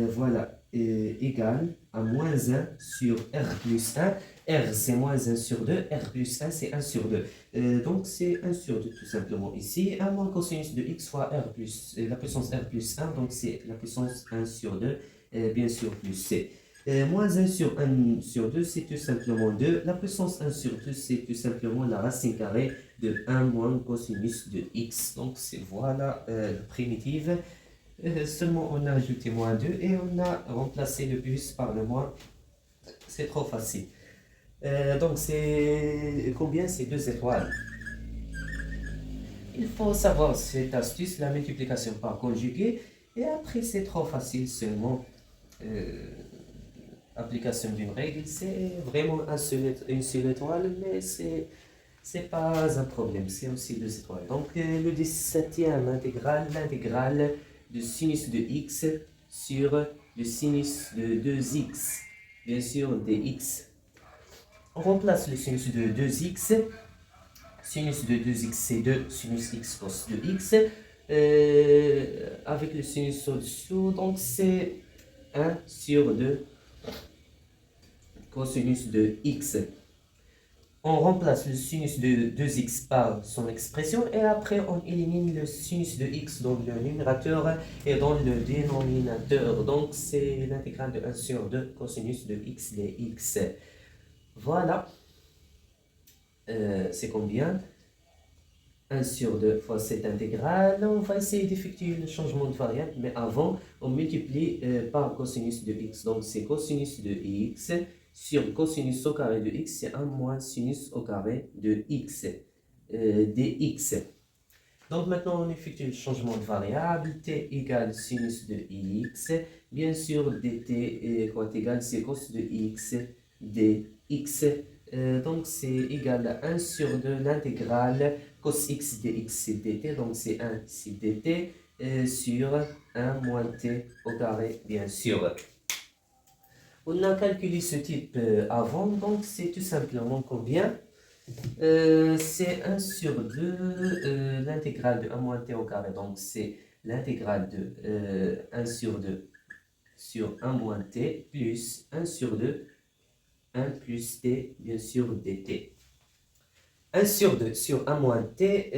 voilà, égal à moins 1 sur r plus 1. R c'est moins 1 sur 2, R plus 1 c'est 1 sur 2. Donc c'est 1 sur 2 tout simplement ici. 1 moins cosinus de x fois r plus, la puissance r plus 1, donc c'est la puissance 1 sur 2, bien sûr plus c. Moins 1 sur 1 sur 2, c'est tout simplement 2. La puissance 1 sur 2, c'est tout simplement la racine carrée de 1 moins cosinus de x. Donc c'est voilà la primitive. Seulement on a ajouté moins 2 et on a remplacé le plus par le moins. C'est trop facile. Donc c'est combien? C'est 2 étoiles. Il faut savoir cette astuce, la multiplication par conjugué. Et après c'est trop facile seulement. Application d'une règle, c'est vraiment une seule étoile, mais c'est pas un problème, c'est aussi 2 étoiles. Donc le 17e intégral, l'intégrale de sinus de x sur le sinus de 2x, bien sûr dx. On remplace le sinus de 2x, sinus de 2x c'est 2 sinus x cos de x, avec le sinus au-dessous, donc c'est 1 sur 2 cosinus de x. On remplace le sinus de 2x par son expression et après on élimine le sinus de x dans le numérateur et dans le dénominateur. Donc c'est l'intégrale de 1 sur 2 cosinus de x dx. Voilà. C'est combien? 1 sur 2 fois cette intégrale. On va essayer d'effectuer le changement de variable, mais avant, on multiplie par cosinus de x. Donc c'est cosinus de x sur cosinus au carré de x, c'est 1 moins sinus au carré de x dx. Donc maintenant, on effectue le changement de variable. T égale sinus de x. Bien sûr, dt est égal, c'est cos de x dx. x. Donc c'est égal à 1 sur 2 l'intégrale cos x dx dt. Donc c'est 1 ici dt sur 1 moins t au carré, bien sûr. On a calculé ce type avant, donc c'est tout simplement combien? C'est 1 sur 2 l'intégrale de 1 moins t au carré. Donc c'est l'intégrale de 1 sur 2 sur 1 moins t plus 1 sur 2, 1 plus t, bien sûr, dt. 1 sur 2 sur 1 moins t,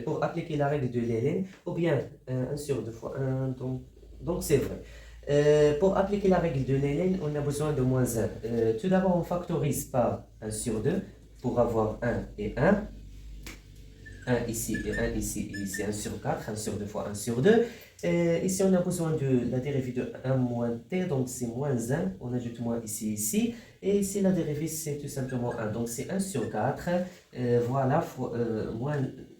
pour appliquer la règle de Lélène, ou bien 1 sur 2 fois 1, donc c'est vrai. Pour appliquer la règle de Lélène, on a besoin de moins 1. Tout d'abord, on factorise par 1 sur 2 pour avoir 1 et 1. 1 ici et 1 ici, et ici 1 sur 4, 1 sur 2 fois 1 sur 2. Ici, on a besoin de la dérivée de 1 moins t, donc c'est moins 1. On ajoute moins ici, ici. Et ici, la dérivée, c'est tout simplement 1. Donc c'est 1 sur 4. Voilà, moins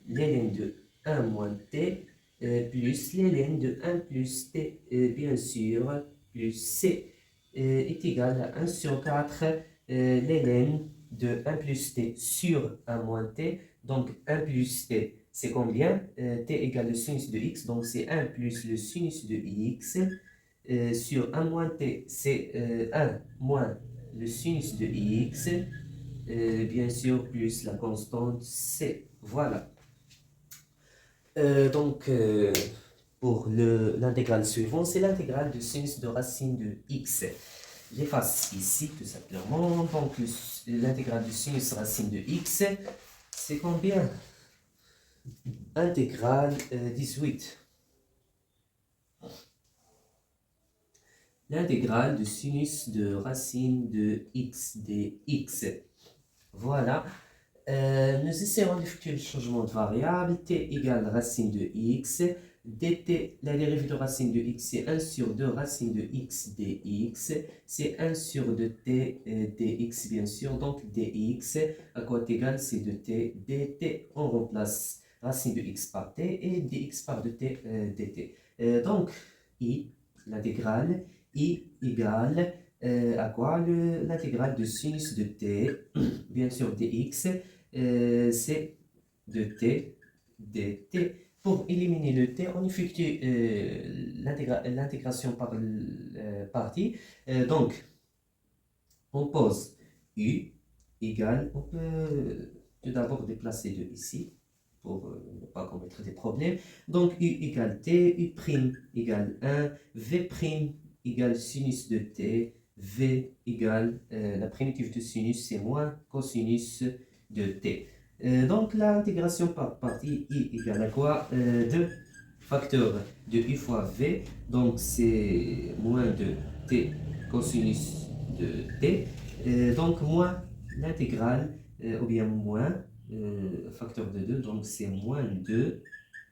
ln de 1 moins t, plus ln de 1 plus t, bien sûr, plus c, est égal à 1 sur 4, ln de 1 plus t sur 1 moins t. Donc 1 plus t, c'est combien? T égale le sinus de x, donc c'est 1 plus le sinus de x sur 1 moins t, c'est 1 moins le sinus de x, bien sûr, plus la constante c. Voilà. Donc, pour l'intégrale suivante, c'est l'intégrale de sinus de racine de x. J'efface ici, tout simplement. Donc, l'intégrale du sinus racine de x, c'est combien? Intégrale 18. L'intégrale de sinus de racine de x dx. Voilà. Nous essaierons d'effectuer le changement de variable. T égale racine de x. dt, la dérivée de racine de x, c'est 1 sur 2 racine de x dx. C'est 1 sur 2 t dx, bien sûr. Donc dx, à quoi est égal? C'est 2t dt. On remplace racine de x par t et dx par 2t dt. Donc, i, l'intégrale, i égale à quoi? L'intégrale de sinus de t, bien sûr dx, c'est 2t dt. Pour éliminer le t, on effectue l'intégration par partie. Donc, on pose u égale, on peut tout d'abord déplacer 2 ici pour ne pas commettre des problèmes. Donc, u égale t, u' égale 1, v' égale sinus de t, v égale, la primitive de sinus, c'est moins cosinus de t. Donc, l'intégration par partie, i égale à quoi? 2 facteurs de u fois v, donc c'est moins de t cosinus de t. Donc, moins l'intégrale, ou bien moins, facteur de 2, donc c'est moins 2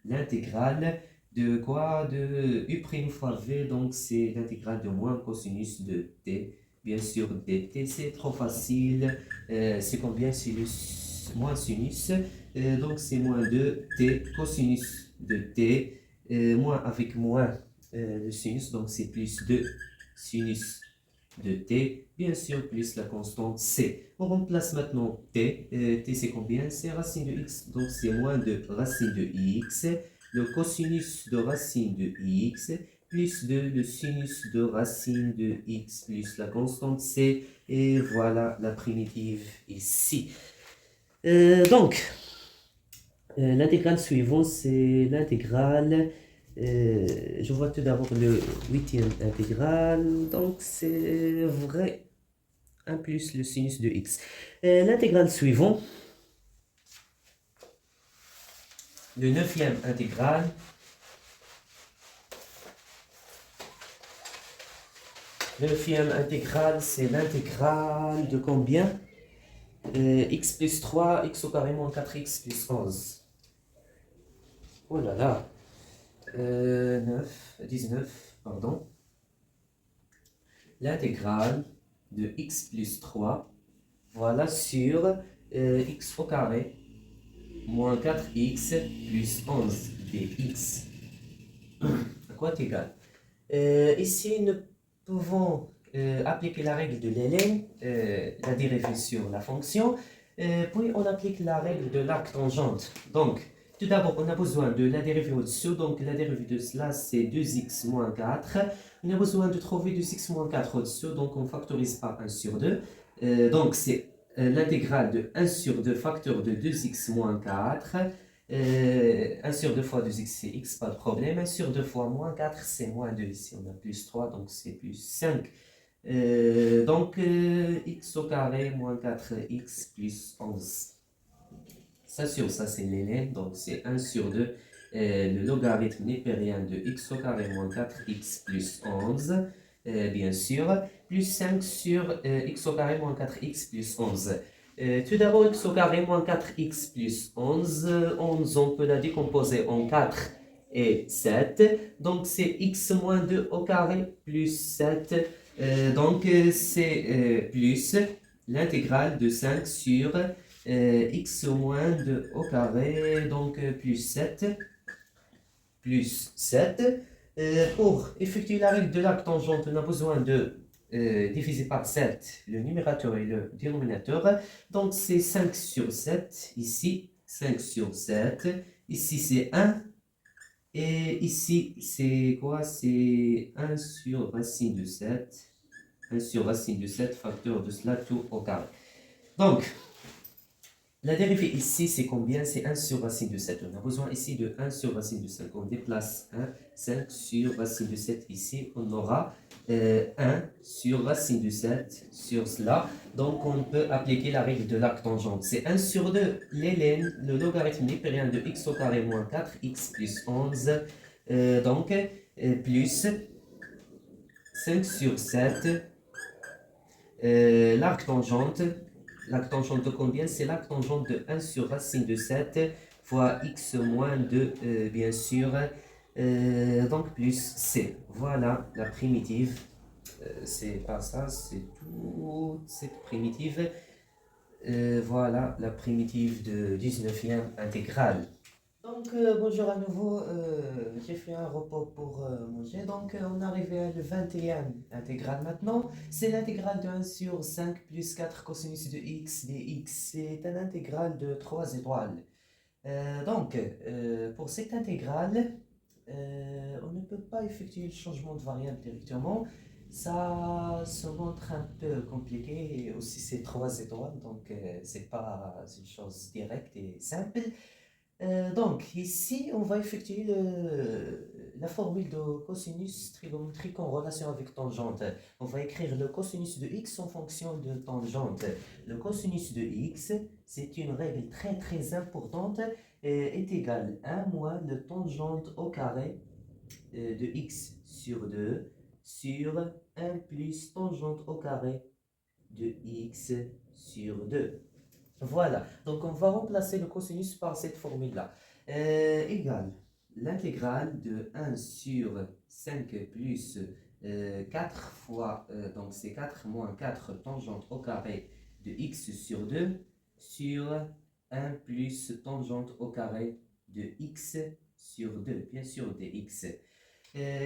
l'intégrale de quoi? De u' fois v, donc c'est l'intégrale de moins cosinus de t. Bien sûr, dt, c'est trop facile. C'est combien? C'est le moins sinus. Donc c'est moins 2 t cosinus de t. Moins avec moins le sinus, donc c'est plus 2 sinus de t, bien sûr, plus la constante c. On remplace maintenant t. T, c'est combien? C'est racine de x, donc c'est moins de racine de x. Le cosinus de racine de x, plus le sinus de racine de x, plus la constante c. Et voilà la primitive ici. Donc, l'intégrale suivante, c'est l'intégrale. Je vois tout d'abord le 8e intégrale. Donc, c'est vrai. 1 plus le sinus de x. L'intégrale suivante. Le 9e intégrale. Le 9e intégrale, c'est l'intégrale de combien? X plus 3, x au carré moins 4x plus 11. Oh là là. 19, pardon. L'intégrale de x plus 3, voilà, sur x au carré moins 4x plus 11 dx. À quoi est égal? Ici, nous pouvons appliquer la règle de Lélène, la dérivée sur la fonction, puis on applique la règle de l'arc tangente. Donc, tout d'abord, on a besoin de la dérivée au-dessus, donc la dérivée de cela, c'est 2x moins 4. On a besoin de trouver 2x moins 4 au-dessus, donc on factorise par 1 sur 2. Donc, c'est l'intégrale de 1 sur 2 facteur de 2x moins 4. 1 sur 2 fois 2x, c'est x, pas de problème. 1 sur 2 fois moins 4, c'est moins 2. Ici, on a plus 3, donc c'est plus 5. X au carré moins 4x plus 11. Ça sur ça, c'est l'élève, donc c'est 1 sur 2. Le logarithme népérien de x au carré moins 4x plus 11, bien sûr, plus 5 sur x au carré moins 4x plus 11. Tout d'abord, x au carré moins 4x plus 11. 11, on peut la décomposer en 4 et 7. Donc, c'est x moins 2 au carré plus 7. C'est plus l'intégrale de 5 sur x moins 2 au carré, donc plus 7. Plus 7. Pour effectuer la règle de l'arc tangente, on a besoin de diviser par 7 le numérateur et le dénominateur. Donc, c'est 5 sur 7, ici, 5 sur 7. Ici, c'est 1. Et ici, c'est quoi? C'est 1 sur racine de 7. 1 sur racine de 7, facteur de cela, tout au carré. Donc, la dérivée ici, c'est combien? C'est 1 sur racine de 7. On a besoin ici de 1 sur racine de 5. On déplace 1, 5 sur racine de 7 ici. On aura 1 sur racine de 7 sur cela. Donc, on peut appliquer la règle de l'arc tangente. C'est 1 sur 2, l'hélène, le logarithme népérien de x au carré moins 4x plus 11. Plus 5 sur 7. L'arc tangente. L'arc tangente de combien? C'est l'arc tangente de 1 sur racine de 7 fois x moins 2, bien sûr. Donc plus c. Voilà la primitive. C'est pas ça, c'est toute cette primitive. Voilà la primitive de 19e intégrale. Donc, bonjour à nouveau. J'ai fait un repos pour manger. Donc, on est arrivé à le 21 intégrale maintenant. C'est l'intégrale de 1 sur 5 plus 4 cosinus de x dx. C'est un intégral de 3 étoiles. Pour cette intégrale, on ne peut pas effectuer le changement de variable directement. Ça se montre un peu compliqué. Et aussi, c'est 3 étoiles. Donc, c'est pas une chose directe et simple. Ici, on va effectuer la formule de cosinus trigonométrique en relation avec tangente. On va écrire le cosinus de x en fonction de tangente. Le cosinus de x, c'est une règle très très importante, est égal à 1 moins le tangente au carré de x sur 2 sur 1 plus tangente au carré de x sur 2. Voilà, donc on va remplacer le cosinus par cette formule-là. Égale l'intégrale de 1 sur 5 plus 4 fois, donc c'est 4 moins 4 tangente au carré de x sur 2 sur 1 plus tangente au carré de x sur 2, bien sûr dx.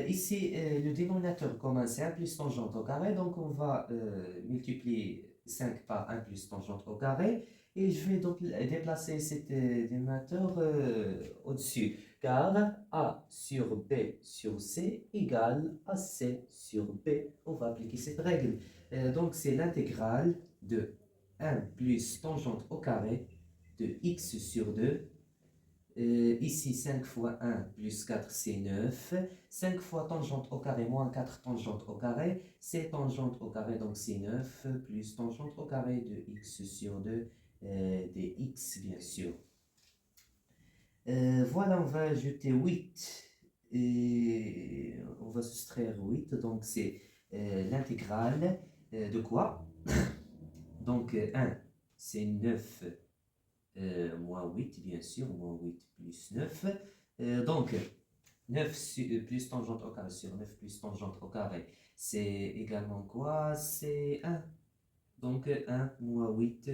Ici, le dénominateur commun, c'est 1 plus tangente au carré, donc on va multiplier 5 par 1 plus tangente au carré. Et je vais donc déplacer cet dénominateur au-dessus, car A sur B sur C égale AC sur B. On va appliquer cette règle. Donc c'est l'intégrale de 1 plus tangente au carré de x sur 2. Ici, 5 fois 1 plus 4, c'est 9. 5 fois tangente au carré moins 4 tangente au carré, c'est tangente au carré, donc c'est 9, plus tangente au carré de x sur 2, dx, bien sûr. Voilà, on va ajouter 8. Et on va soustraire 8, donc c'est l'intégrale de quoi? Donc 1, c'est 9. Moins 8, bien sûr, moins 8 plus 9. 9 plus tangente au carré sur 9 plus tangente au carré, c'est également quoi? C'est 1. Donc 1 moins 8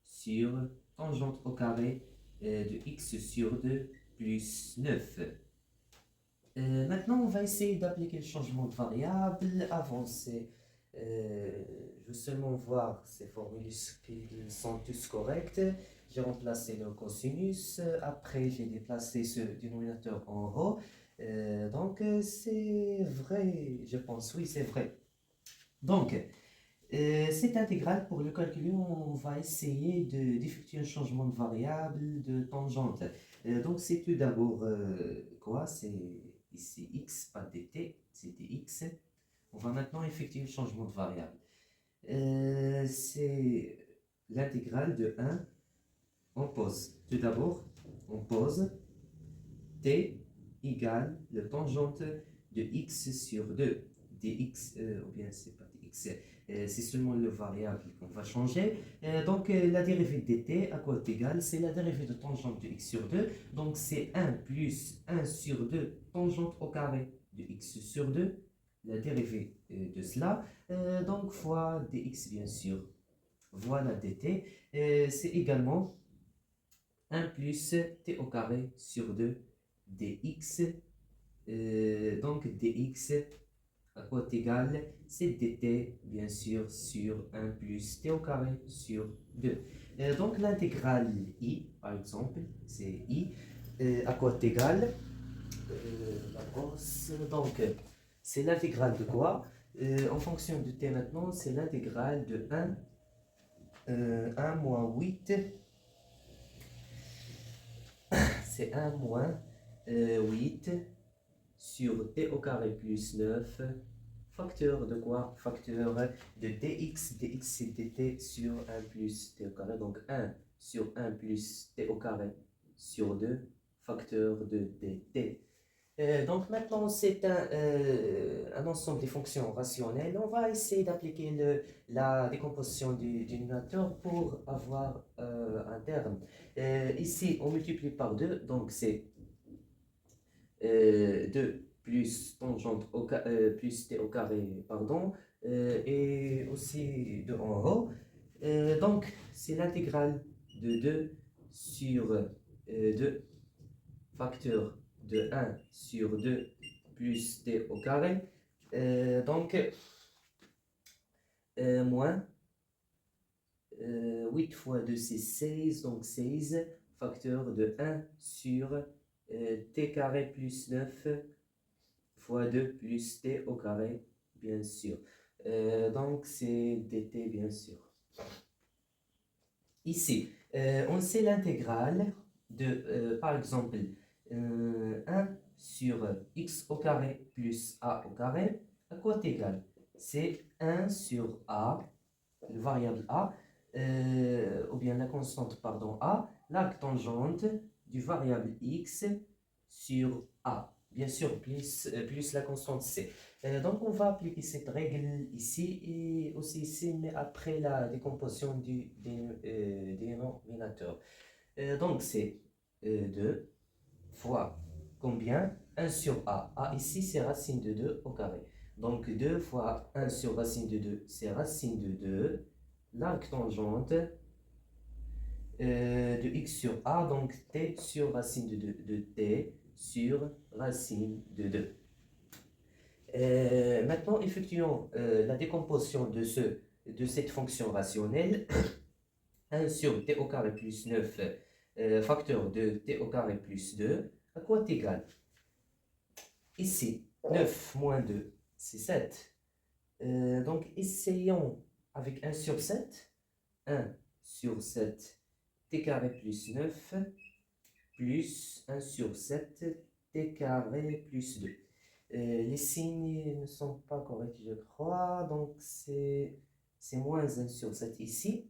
sur tangente au carré de x sur 2 plus 9. Maintenant, on va essayer d'appliquer le changement de variable, avancer Je veux seulement voir ces formules qu'ils sont tous corrects. J'ai remplacé le cosinus. Après, j'ai déplacé ce dénominateur en haut. C'est vrai, je pense. Oui, c'est vrai. Donc, cette intégrale, pour le calculer, on va essayer d'effectuer un changement de variable, de tangente. C'est tout d'abord quoi? C'est ici x, pas dt, c'est dx. On va maintenant effectuer le changement de variable. C'est l'intégrale de 1, on pose. Tout d'abord, on pose t égale le tangente de x sur 2. dx, ou bien c'est pas dx, c'est seulement le variable qu'on va changer. La dérivée de dt, à quoi est égale? C'est la dérivée de tangente de x sur 2. Donc, c'est 1 plus 1 sur 2 tangente au carré de x sur 2. La dérivée de cela. Fois dx, bien sûr. Voilà dt. C'est également 1 plus t au carré sur 2 dx. Dx, à quoi est égal? C'est dt, bien sûr, sur 1 plus t au carré sur 2. L'intégrale i, par exemple, c'est i, à quoi est égal? La brosse, c'est l'intégrale de quoi? En fonction de t maintenant, c'est l'intégrale de 1 moins 8, c'est 1 moins 8 sur t au carré plus 9, facteur de quoi? Facteur de dx, dx c'est dt sur 1 plus t au carré, donc 1 sur 1 plus t au carré sur 2, facteur de dt. Maintenant, c'est un ensemble de fonctions rationnelles. On va essayer d'appliquer la décomposition du dénominateur pour avoir un terme. Ici, on multiplie par 2, donc c'est 2 plus tangente plus t au carré, pardon, et aussi 2 en haut. C'est l'intégrale de 2 sur 2, facteur de 1 sur 2 plus t au carré. Moins 8 fois 2, c'est 16, donc 16, facteur de 1 sur t carré plus 9 fois 2 plus t au carré, bien sûr. C'est dt, bien sûr. Ici, on sait l'intégrale de, par exemple, 1 sur x au carré plus a au carré, à quoi est égal? C'est 1 sur a, le variable a, ou bien la constante, pardon, a, l'arc tangente du variable x sur a. Bien sûr, plus la constante c. On va appliquer cette règle ici et aussi ici, mais après la décomposition du dénominateur. C'est 2 fois combien? 1 sur a. A ici, c'est racine de 2 au carré. Donc 2 fois 1 sur racine de 2, c'est racine de 2. L'arc tangente de x sur a, donc t sur racine de 2, de t sur racine de 2. Maintenant, effectuons la décomposition de cette fonction rationnelle. 1 sur t au carré plus 9, facteur de t au carré plus 2, à quoi est égal? Ici, 9 moins 2, c'est 7. Essayons avec 1 sur 7. 1 sur 7, t carré plus 9, plus 1 sur 7, t carré plus 2. Les signes ne sont pas corrects, je crois. Donc, c'est moins 1 sur 7 ici.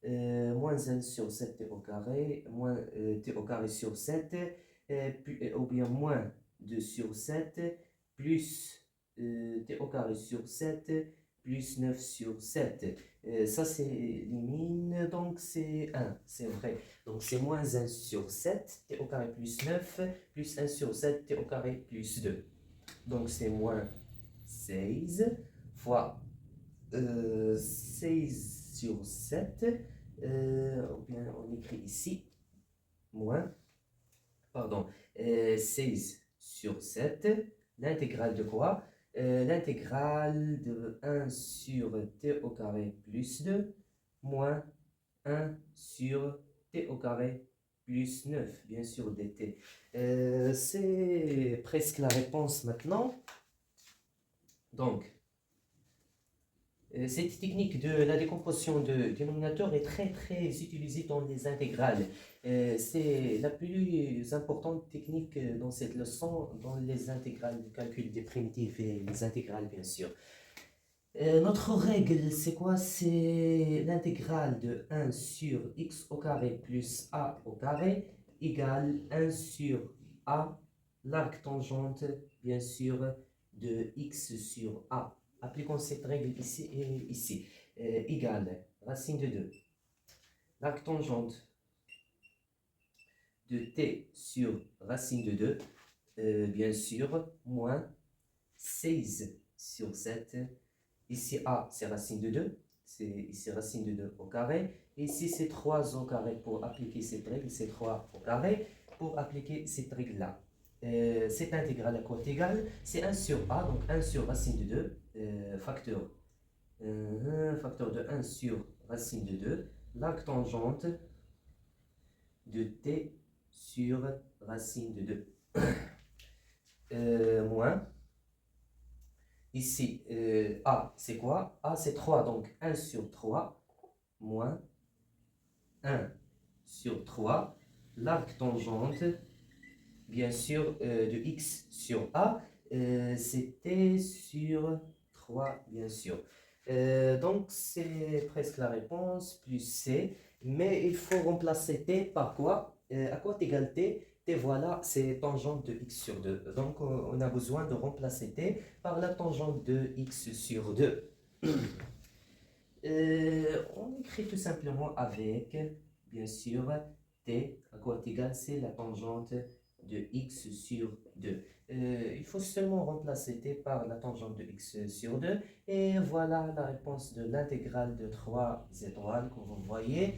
Moins 1 sur 7 t au carré, moins t au carré sur 7, ou bien moins 2 sur 7, plus t au carré sur 7, plus 9 sur 7. Ça s'élimine, donc c'est 1, c'est vrai. Donc c'est moins 1 sur 7, t au carré plus 9, plus 1 sur 7, t au carré plus 2. Donc c'est moins 16 fois 16 sur 7, ou bien on écrit ici, moins, 16 sur 7, l'intégrale de quoi? l'intégrale de 1 sur t au carré plus 2 moins 1 sur t au carré plus 9, bien sûr, dt. C'est presque la réponse maintenant. Donc, cette technique de la décomposition de dénominateur est très utilisée dans les intégrales. C'est la plus importante technique dans cette leçon, dans les intégrales, le calcul des primitives et les intégrales, bien sûr. Notre règle, c'est quoi? C'est l'intégrale de 1 sur x au carré plus a au carré égale 1 sur a, l'arc tangente, bien sûr, de x sur a. Appliquons cette règle ici et ici. Égale racine de 2. L'arc tangente de t sur racine de 2, bien sûr, moins 16 sur 7. Ici, a, c'est racine de 2. C'est ici racine de 2 au carré. Ici, c'est 3 au carré pour appliquer cette règle. C'est 3 au carré pour appliquer cette règle-là. Cette intégrale à quoi est égale? C'est 1 sur a, donc 1 sur racine de 2, facteur de 1 sur racine de 2, l'arc tangente de t sur racine de 2, moins. Ici, a, c'est quoi? A, c'est 3, donc 1 sur 3, moins 1 sur 3. L'arc tangente, bien sûr, de x sur a, c'était sur 3, bien sûr. Donc, c'est presque la réponse, plus c. Mais il faut remplacer t par quoi? À quoi est égal t? T, voilà, c'est tangente de x sur 2. Donc, on a besoin de remplacer t par la tangente de x sur 2. On écrit tout simplement avec, bien sûr, t, à quoi est égal? C'est la tangente de x sur 2. Il faut seulement remplacer t par la tangente de x sur 2. Et voilà la réponse de l'intégrale de 3 étoiles que vous voyez.